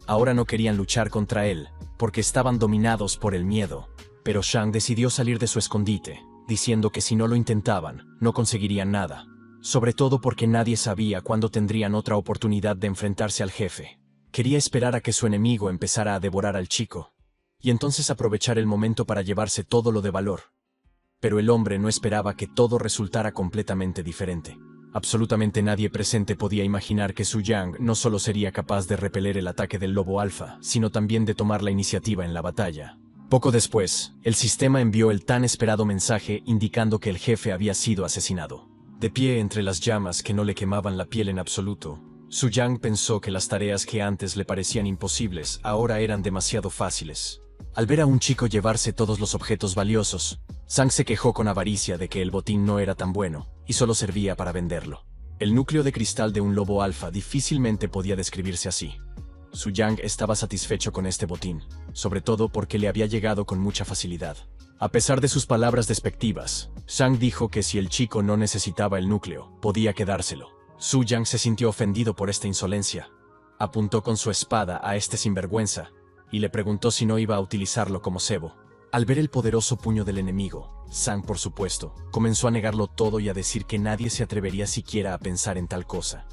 Ahora no querían luchar contra él, porque estaban dominados por el miedo. Pero Shang decidió salir de su escondite, diciendo que si no lo intentaban, no conseguirían nada. Sobre todo porque nadie sabía cuándo tendrían otra oportunidad de enfrentarse al jefe. Quería esperar a que su enemigo empezara a devorar al chico, y entonces aprovechar el momento para llevarse todo lo de valor. Pero el hombre no esperaba que todo resultara completamente diferente. Absolutamente nadie presente podía imaginar que Su Yang no solo sería capaz de repeler el ataque del lobo alfa, sino también de tomar la iniciativa en la batalla. Poco después, el sistema envió el tan esperado mensaje indicando que el jefe había sido asesinado. De pie entre las llamas que no le quemaban la piel en absoluto, Su Yang pensó que las tareas que antes le parecían imposibles ahora eran demasiado fáciles. Al ver a un chico llevarse todos los objetos valiosos, Zhang se quejó con avaricia de que el botín no era tan bueno y solo servía para venderlo. El núcleo de cristal de un lobo alfa difícilmente podía describirse así. Su Yang estaba satisfecho con este botín, sobre todo porque le había llegado con mucha facilidad. A pesar de sus palabras despectivas, Zhang dijo que si el chico no necesitaba el núcleo, podía quedárselo. Su Yang se sintió ofendido por esta insolencia. Apuntó con su espada a este sinvergüenza y le preguntó si no iba a utilizarlo como cebo. Al ver el poderoso puño del enemigo, Zhang, por supuesto, comenzó a negarlo todo y a decir que nadie se atrevería siquiera a pensar en tal cosa.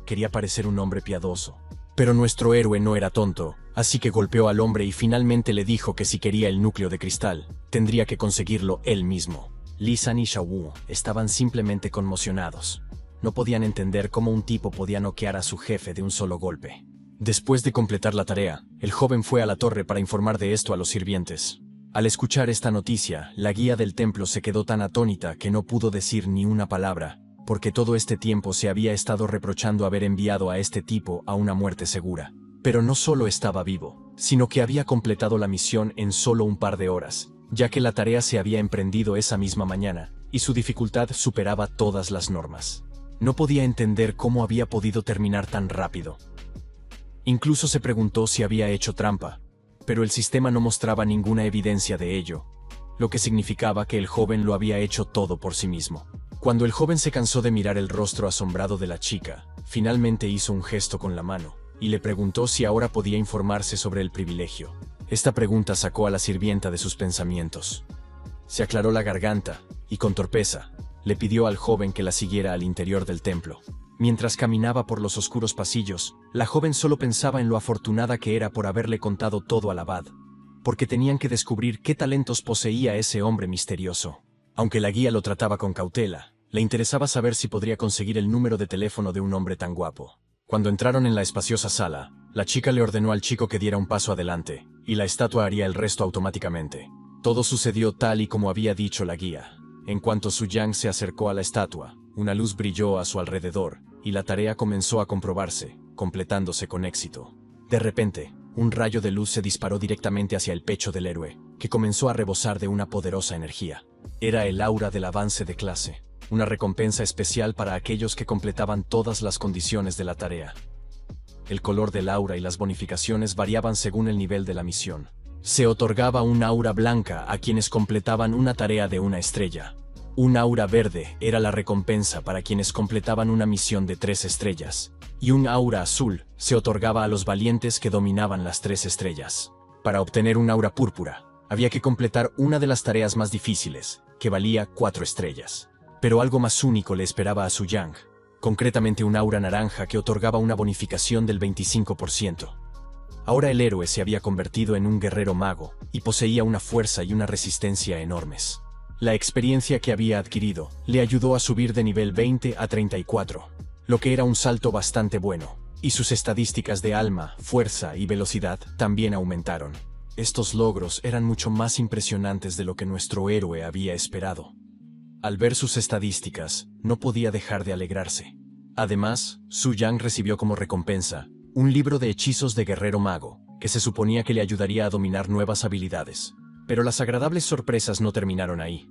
Quería parecer un hombre piadoso. Pero nuestro héroe no era tonto, así que golpeó al hombre y finalmente le dijo que si quería el núcleo de cristal, tendría que conseguirlo él mismo. Li San y Xiao Wu estaban simplemente conmocionados. No podían entender cómo un tipo podía noquear a su jefe de un solo golpe. Después de completar la tarea, el joven fue a la torre para informar de esto a los sirvientes. Al escuchar esta noticia, la guía del templo se quedó tan atónita que no pudo decir ni una palabra, porque todo este tiempo se había estado reprochando haber enviado a este tipo a una muerte segura. Pero no solo estaba vivo, sino que había completado la misión en solo un par de horas, ya que la tarea se había emprendido esa misma mañana, y su dificultad superaba todas las normas. No podía entender cómo había podido terminar tan rápido. Incluso se preguntó si había hecho trampa, pero el sistema no mostraba ninguna evidencia de ello, lo que significaba que el joven lo había hecho todo por sí mismo. Cuando el joven se cansó de mirar el rostro asombrado de la chica, finalmente hizo un gesto con la mano, y le preguntó si ahora podía informarse sobre el privilegio. Esta pregunta sacó a la sirvienta de sus pensamientos. Se aclaró la garganta, y con torpeza, le pidió al joven que la siguiera al interior del templo. Mientras caminaba por los oscuros pasillos, la joven solo pensaba en lo afortunada que era por haberle contado todo al abad, porque tenían que descubrir qué talentos poseía ese hombre misterioso. Aunque la guía lo trataba con cautela, le interesaba saber si podría conseguir el número de teléfono de un hombre tan guapo. Cuando entraron en la espaciosa sala, la chica le ordenó al chico que diera un paso adelante, y la estatua haría el resto automáticamente. Todo sucedió tal y como había dicho la guía. En cuanto Su Yang se acercó a la estatua, una luz brilló a su alrededor, y la tarea comenzó a comprobarse, completándose con éxito. De repente, un rayo de luz se disparó directamente hacia el pecho del héroe, que comenzó a rebosar de una poderosa energía. Era el aura del avance de clase, una recompensa especial para aquellos que completaban todas las condiciones de la tarea. El color del aura y las bonificaciones variaban según el nivel de la misión. Se otorgaba un aura blanca a quienes completaban una tarea de una estrella. Un aura verde era la recompensa para quienes completaban una misión de 3 estrellas, y un aura azul se otorgaba a los valientes que dominaban las 3 estrellas. Para obtener un aura púrpura, había que completar una de las tareas más difíciles, que valía 4 estrellas. Pero algo más único le esperaba a Su Yang, concretamente un aura naranja que otorgaba una bonificación del 25%. Ahora el héroe se había convertido en un guerrero mago, y poseía una fuerza y una resistencia enormes. La experiencia que había adquirido le ayudó a subir de nivel 20 a 34, lo que era un salto bastante bueno, y sus estadísticas de alma, fuerza y velocidad también aumentaron. Estos logros eran mucho más impresionantes de lo que nuestro héroe había esperado. Al ver sus estadísticas, no podía dejar de alegrarse. Además, Su Yang recibió como recompensa un libro de hechizos de guerrero mago, que se suponía que le ayudaría a dominar nuevas habilidades. Pero las agradables sorpresas no terminaron ahí.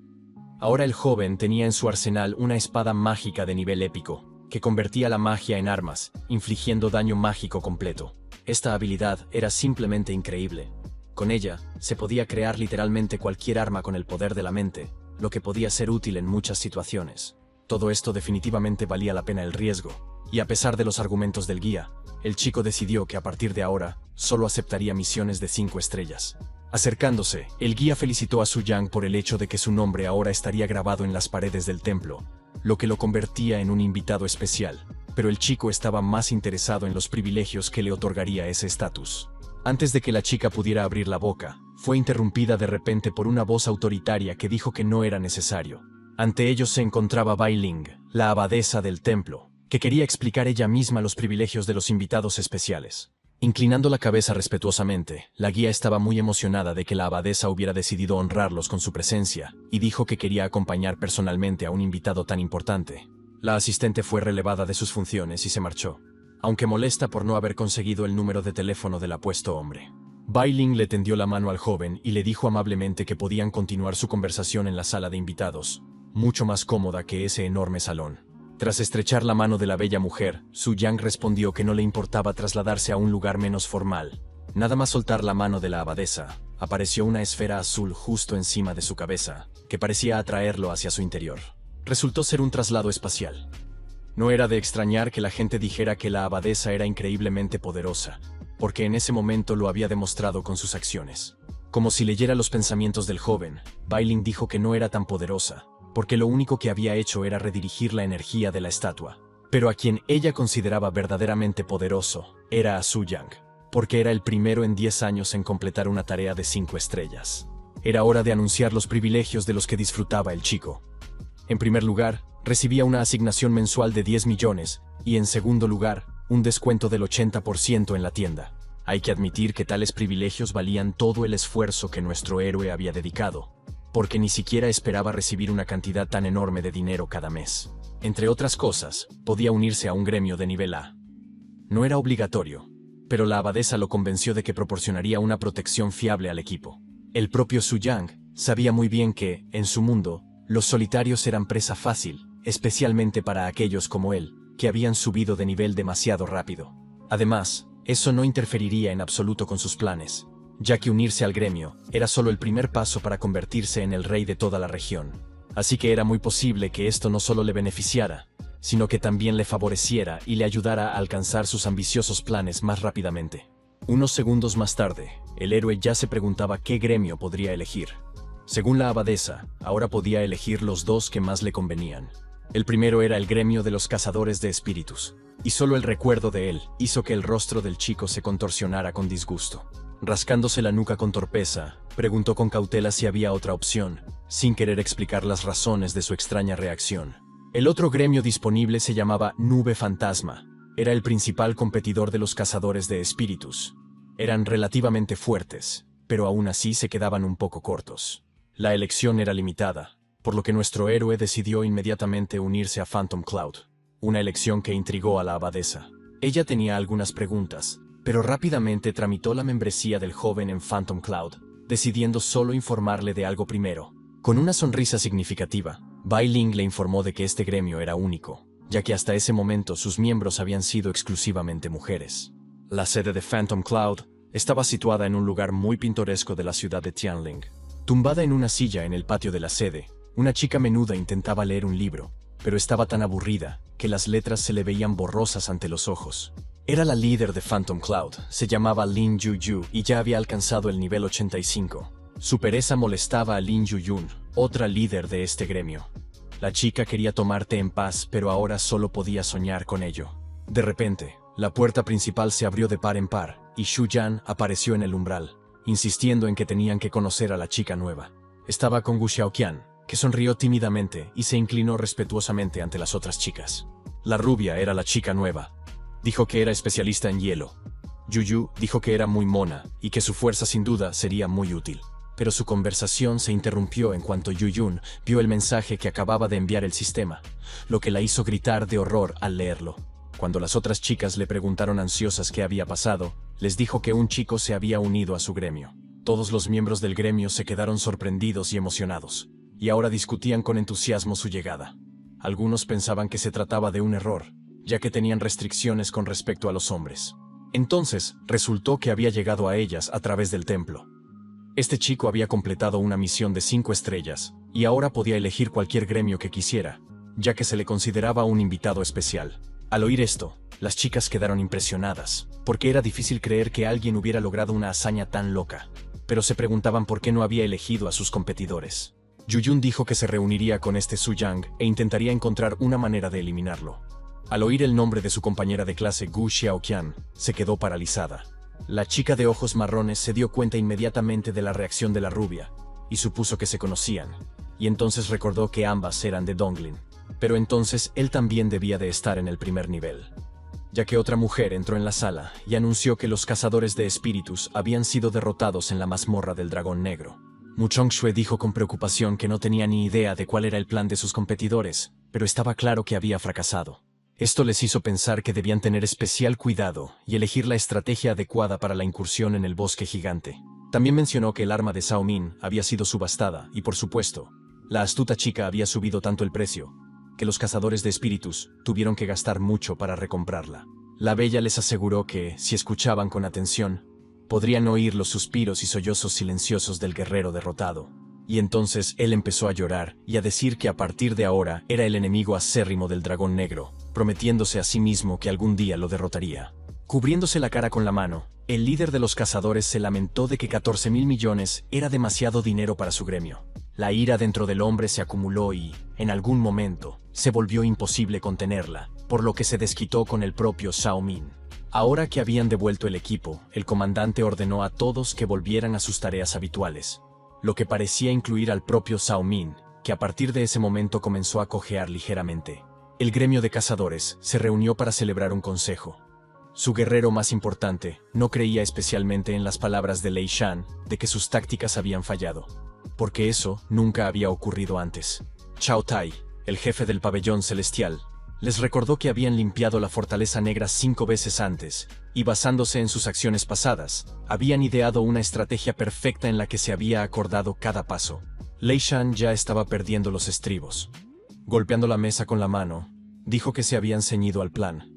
Ahora el joven tenía en su arsenal una espada mágica de nivel épico, que convertía la magia en armas, infligiendo daño mágico completo. Esta habilidad era simplemente increíble. Con ella, se podía crear literalmente cualquier arma con el poder de la mente, lo que podía ser útil en muchas situaciones. Todo esto definitivamente valía la pena el riesgo, y a pesar de los argumentos del guía, el chico decidió que a partir de ahora, solo aceptaría misiones de 5 estrellas. Acercándose, el guía felicitó a Su Yang por el hecho de que su nombre ahora estaría grabado en las paredes del templo, lo que lo convertía en un invitado especial, pero el chico estaba más interesado en los privilegios que le otorgaría ese estatus. Antes de que la chica pudiera abrir la boca, fue interrumpida de repente por una voz autoritaria que dijo que no era necesario. Ante ellos se encontraba Bai Ling, la abadesa del templo, que quería explicar ella misma los privilegios de los invitados especiales. Inclinando la cabeza respetuosamente, la guía estaba muy emocionada de que la abadesa hubiera decidido honrarlos con su presencia, y dijo que quería acompañar personalmente a un invitado tan importante. La asistente fue relevada de sus funciones y se marchó. aunque molesta por no haber conseguido el número de teléfono del apuesto hombre. Bai Ling le tendió la mano al joven y le dijo amablemente que podían continuar su conversación en la sala de invitados, mucho más cómoda que ese enorme salón. Tras estrechar la mano de la bella mujer, Su Yang respondió que no le importaba trasladarse a un lugar menos formal. Nada más soltar la mano de la abadesa, apareció una esfera azul justo encima de su cabeza, que parecía atraerlo hacia su interior. Resultó ser un traslado espacial. No era de extrañar que la gente dijera que la abadesa era increíblemente poderosa, porque en ese momento lo había demostrado con sus acciones. Como si leyera los pensamientos del joven, Bai Ling dijo que no era tan poderosa, porque lo único que había hecho era redirigir la energía de la estatua. Pero a quien ella consideraba verdaderamente poderoso era a Su Yang, porque era el primero en 10 años en completar una tarea de 5 estrellas. Era hora de anunciar los privilegios de los que disfrutaba el chico. En primer lugar, recibía una asignación mensual de 10 millones, y en segundo lugar, un descuento del 80% en la tienda. Hay que admitir que tales privilegios valían todo el esfuerzo que nuestro héroe había dedicado, porque ni siquiera esperaba recibir una cantidad tan enorme de dinero cada mes. Entre otras cosas, podía unirse a un gremio de nivel A. No era obligatorio, pero la abadesa lo convenció de que proporcionaría una protección fiable al equipo. El propio Su Yang sabía muy bien que, en su mundo, los solitarios eran presa fácil, especialmente para aquellos como él, que habían subido de nivel demasiado rápido. Además, eso no interferiría en absoluto con sus planes, ya que unirse al gremio era solo el primer paso para convertirse en el rey de toda la región. Así que era muy posible que esto no solo le beneficiara, sino que también le favoreciera y le ayudara a alcanzar sus ambiciosos planes más rápidamente. Unos segundos más tarde, el héroe ya se preguntaba qué gremio podría elegir. Según la abadesa, ahora podía elegir los dos que más le convenían. El primero era el gremio de los cazadores de espíritus, y solo el recuerdo de él hizo que el rostro del chico se contorsionara con disgusto. Rascándose la nuca con torpeza, preguntó con cautela si había otra opción, sin querer explicar las razones de su extraña reacción. El otro gremio disponible se llamaba Nube Fantasma. Era el principal competidor de los cazadores de espíritus. Eran relativamente fuertes, pero aún así se quedaban un poco cortos. La elección era limitada, por lo que nuestro héroe decidió inmediatamente unirse a Phantom Cloud, una elección que intrigó a la abadesa. Ella tenía algunas preguntas, pero rápidamente tramitó la membresía del joven en Phantom Cloud, decidiendo solo informarle de algo primero. Con una sonrisa significativa, Bai Ling le informó de que este gremio era único, ya que hasta ese momento sus miembros habían sido exclusivamente mujeres. La sede de Phantom Cloud estaba situada en un lugar muy pintoresco de la ciudad de Tianling. Tumbada en una silla en el patio de la sede, una chica menuda intentaba leer un libro, pero estaba tan aburrida que las letras se le veían borrosas ante los ojos. Era la líder de Phantom Cloud, se llamaba Lin Yuyu y ya había alcanzado el nivel 85. Su pereza molestaba a Lin Yuyun, otra líder de este gremio. La chica quería tomar té en paz, pero ahora solo podía soñar con ello. De repente, la puerta principal se abrió de par en par, y Xu Yan apareció en el umbral, insistiendo en que tenían que conocer a la chica nueva. Estaba con Gu Xiaoqian, que sonrió tímidamente y se inclinó respetuosamente ante las otras chicas. La rubia era la chica nueva. Dijo que era especialista en hielo. Yuyu dijo que era muy mona y que su fuerza sin duda sería muy útil. Pero su conversación se interrumpió en cuanto Yuyun vio el mensaje que acababa de enviar el sistema, lo que la hizo gritar de horror al leerlo. Cuando las otras chicas le preguntaron ansiosas qué había pasado, les dijo que un chico se había unido a su gremio. Todos los miembros del gremio se quedaron sorprendidos y emocionados, y ahora discutían con entusiasmo su llegada. Algunos pensaban que se trataba de un error, ya que tenían restricciones con respecto a los hombres. Entonces, resultó que había llegado a ellas a través del templo. Este chico había completado una misión de 5 estrellas, y ahora podía elegir cualquier gremio que quisiera, ya que se le consideraba un invitado especial. Al oír esto, las chicas quedaron impresionadas, porque era difícil creer que alguien hubiera logrado una hazaña tan loca, pero se preguntaban por qué no había elegido a sus competidores. Yuyun dijo que se reuniría con este Su Yang e intentaría encontrar una manera de eliminarlo. Al oír el nombre de su compañera de clase Gu Xiaoqian, se quedó paralizada. La chica de ojos marrones se dio cuenta inmediatamente de la reacción de la rubia, y supuso que se conocían, y entonces recordó que ambas eran de Donglin. Pero entonces él también debía de estar en el primer nivel, ya que otra mujer entró en la sala y anunció que los cazadores de espíritus habían sido derrotados en la mazmorra del dragón negro. Mu Chongxue dijo con preocupación que no tenía ni idea de cuál era el plan de sus competidores, pero estaba claro que había fracasado. Esto les hizo pensar que debían tener especial cuidado y elegir la estrategia adecuada para la incursión en el bosque gigante. También mencionó que el arma de Zhao Min había sido subastada y, por supuesto, la astuta chica había subido tanto el precio que los cazadores de espíritus tuvieron que gastar mucho para recomprarla. La bella les aseguró que, si escuchaban con atención, podrían oír los suspiros y sollozos silenciosos del guerrero derrotado. Y entonces él empezó a llorar y a decir que a partir de ahora era el enemigo acérrimo del dragón negro, prometiéndose a sí mismo que algún día lo derrotaría. Cubriéndose la cara con la mano, el líder de los cazadores se lamentó de que 14.000 millones era demasiado dinero para su gremio. La ira dentro del hombre se acumuló y, en algún momento, se volvió imposible contenerla, por lo que se desquitó con el propio Zhao Min. Ahora que habían devuelto el equipo, el comandante ordenó a todos que volvieran a sus tareas habituales, lo que parecía incluir al propio Zhao Min, que a partir de ese momento comenzó a cojear ligeramente. El gremio de cazadores se reunió para celebrar un consejo. Su guerrero más importante no creía especialmente en las palabras de Lei Shan de que sus tácticas habían fallado, porque eso nunca había ocurrido antes. Chao Tai, el jefe del pabellón celestial, les recordó que habían limpiado la fortaleza negra 5 veces antes, y basándose en sus acciones pasadas, habían ideado una estrategia perfecta en la que se había acordado cada paso. Lei Shan ya estaba perdiendo los estribos. Golpeando la mesa con la mano, dijo que se habían ceñido al plan,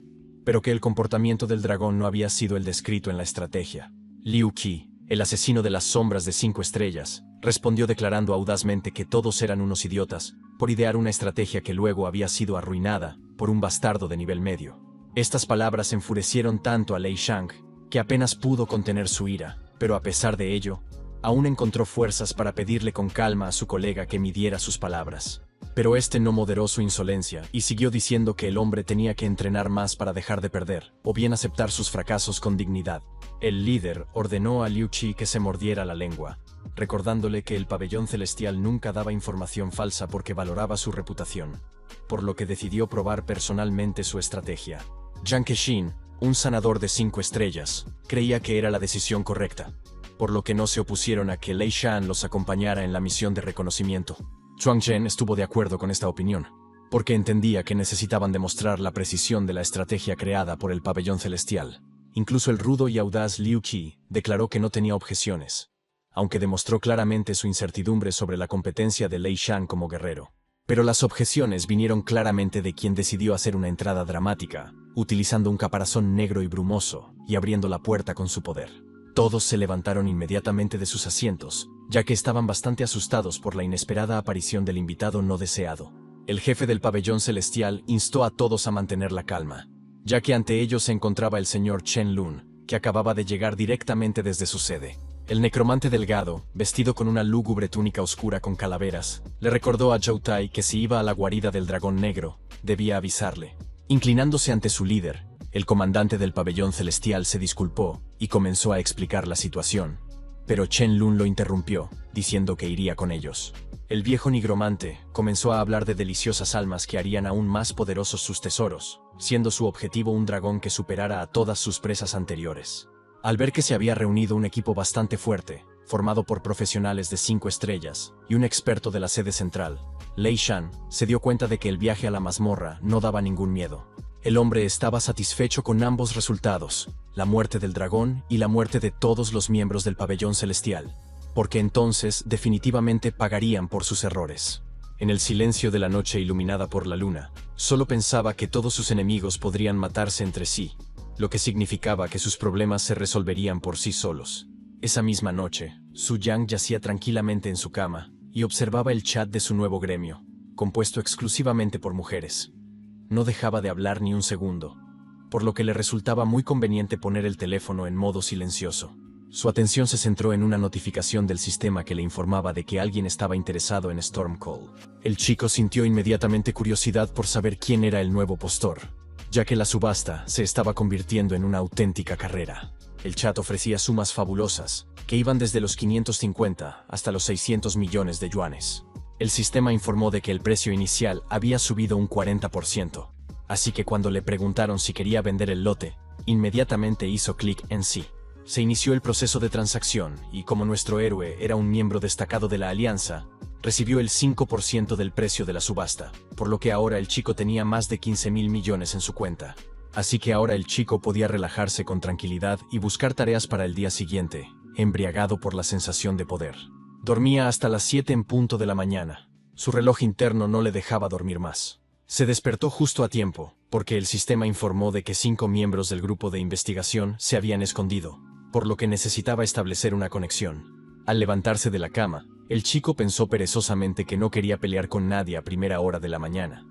pero que el comportamiento del dragón no había sido el descrito en la estrategia. Liu Qi, el asesino de las sombras de 5 estrellas, respondió declarando audazmente que todos eran unos idiotas por idear una estrategia que luego había sido arruinada por un bastardo de nivel medio. Estas palabras enfurecieron tanto a Lei Shang que apenas pudo contener su ira, pero a pesar de ello, aún encontró fuerzas para pedirle con calma a su colega que midiera sus palabras. Pero este no moderó su insolencia y siguió diciendo que el hombre tenía que entrenar más para dejar de perder, o bien aceptar sus fracasos con dignidad. El líder ordenó a Liu Qi que se mordiera la lengua, recordándole que el pabellón celestial nunca daba información falsa porque valoraba su reputación, por lo que decidió probar personalmente su estrategia. Jiang Kexin, un sanador de 5 estrellas, creía que era la decisión correcta, por lo que no se opusieron a que Lei Shan los acompañara en la misión de reconocimiento. Chuang Zhen estuvo de acuerdo con esta opinión, porque entendía que necesitaban demostrar la precisión de la estrategia creada por el pabellón celestial. Incluso el rudo y audaz Liu Qi declaró que no tenía objeciones, aunque demostró claramente su incertidumbre sobre la competencia de Lei Shan como guerrero. Pero las objeciones vinieron claramente de quien decidió hacer una entrada dramática, utilizando un caparazón negro y brumoso, y abriendo la puerta con su poder. Todos se levantaron inmediatamente de sus asientos, ya que estaban bastante asustados por la inesperada aparición del invitado no deseado. El jefe del pabellón celestial instó a todos a mantener la calma, ya que ante ellos se encontraba el señor Chen Lun, que acababa de llegar directamente desde su sede. El necromante delgado, vestido con una lúgubre túnica oscura con calaveras, le recordó a Zhou Tai que si iba a la guarida del dragón negro, debía avisarle. Inclinándose ante su líder, el comandante del pabellón celestial se disculpó y comenzó a explicar la situación. Pero Chen Lun lo interrumpió, diciendo que iría con ellos. El viejo nigromante comenzó a hablar de deliciosas almas que harían aún más poderosos sus tesoros, siendo su objetivo un dragón que superara a todas sus presas anteriores. Al ver que se había reunido un equipo bastante fuerte, formado por profesionales de 5 estrellas y un experto de la sede central, Lei Shan se dio cuenta de que el viaje a la mazmorra no daba ningún miedo. El hombre estaba satisfecho con ambos resultados, la muerte del dragón y la muerte de todos los miembros del pabellón celestial, porque entonces definitivamente pagarían por sus errores. En el silencio de la noche iluminada por la luna, solo pensaba que todos sus enemigos podrían matarse entre sí, lo que significaba que sus problemas se resolverían por sí solos. Esa misma noche, Su Yang yacía tranquilamente en su cama y observaba el chat de su nuevo gremio, compuesto exclusivamente por mujeres. No dejaba de hablar ni un segundo, por lo que le resultaba muy conveniente poner el teléfono en modo silencioso. Su atención se centró en una notificación del sistema que le informaba de que alguien estaba interesado en Stormcall. El chico sintió inmediatamente curiosidad por saber quién era el nuevo postor, ya que la subasta se estaba convirtiendo en una auténtica carrera. El chat ofrecía sumas fabulosas, que iban desde los 550 hasta los 600 millones de yuanes. El sistema informó de que el precio inicial había subido un 40%, así que cuando le preguntaron si quería vender el lote, inmediatamente hizo clic en sí. Se inició el proceso de transacción y como nuestro héroe era un miembro destacado de la alianza, recibió el 5% del precio de la subasta, por lo que ahora el chico tenía más de 15.000 millones en su cuenta. Así que ahora el chico podía relajarse con tranquilidad y buscar tareas para el día siguiente, embriagado por la sensación de poder. Dormía hasta las 7 en punto de la mañana. Su reloj interno no le dejaba dormir más. Se despertó justo a tiempo, porque el sistema informó de que 5 miembros del grupo de investigación se habían escondido, por lo que necesitaba establecer una conexión. Al levantarse de la cama, el chico pensó perezosamente que no quería pelear con nadie a primera hora de la mañana.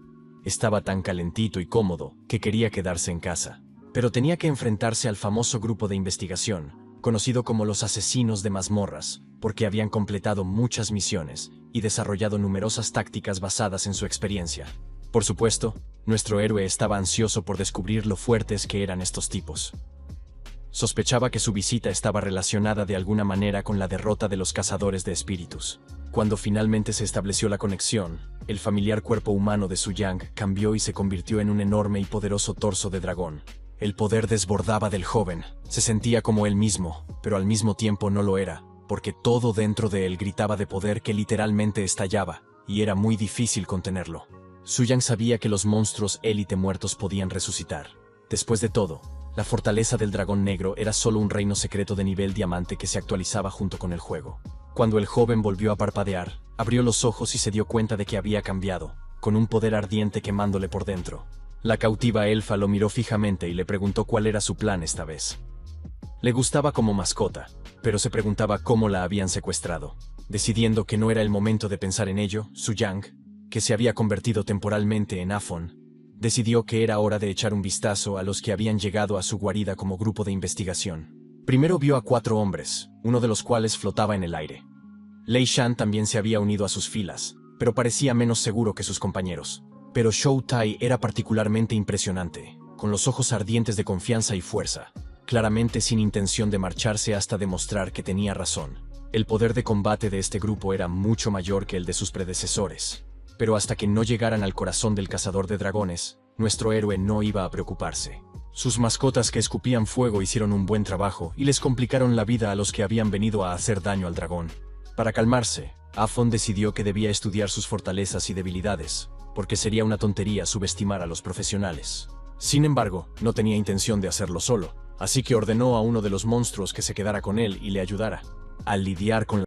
Estaba tan calentito y cómodo que quería quedarse en casa. Pero tenía que enfrentarse al famoso grupo de investigación, conocido como los asesinos de mazmorras, porque habían completado muchas misiones y desarrollado numerosas tácticas basadas en su experiencia. Por supuesto, nuestro héroe estaba ansioso por descubrir lo fuertes que eran estos tipos. Sospechaba que su visita estaba relacionada de alguna manera con la derrota de los cazadores de espíritus. Cuando finalmente se estableció la conexión, el familiar cuerpo humano de Su Yang cambió y se convirtió en un enorme y poderoso torso de dragón. El poder desbordaba del joven, se sentía como él mismo, pero al mismo tiempo no lo era, porque todo dentro de él gritaba de poder que literalmente estallaba, y era muy difícil contenerlo. Su Yang sabía que los monstruos élite muertos podían resucitar. Después de todo, la fortaleza del dragón negro era solo un reino secreto de nivel diamante que se actualizaba junto con el juego. Cuando el joven volvió a parpadear, abrió los ojos y se dio cuenta de que había cambiado, con un poder ardiente quemándole por dentro. La cautiva elfa lo miró fijamente y le preguntó cuál era su plan esta vez. Le gustaba como mascota, pero se preguntaba cómo la habían secuestrado. Decidiendo que no era el momento de pensar en ello, Su Yang, que se había convertido temporalmente en Afon, decidió que era hora de echar un vistazo a los que habían llegado a su guarida como grupo de investigación. Primero vio a 4 hombres, uno de los cuales flotaba en el aire. Lei Shan también se había unido a sus filas, pero parecía menos seguro que sus compañeros. Pero Shou Tai era particularmente impresionante, con los ojos ardientes de confianza y fuerza, claramente sin intención de marcharse hasta demostrar que tenía razón. El poder de combate de este grupo era mucho mayor que el de sus predecesores. Pero hasta que no llegaran al corazón del cazador de dragones, nuestro héroe no iba a preocuparse. Sus mascotas que escupían fuego hicieron un buen trabajo y les complicaron la vida a los que habían venido a hacer daño al dragón. Para calmarse, Afon decidió que debía estudiar sus fortalezas y debilidades, porque sería una tontería subestimar a los profesionales. Sin embargo, no tenía intención de hacerlo solo, así que ordenó a uno de los monstruos que se quedara con él y le ayudara. Al lidiar con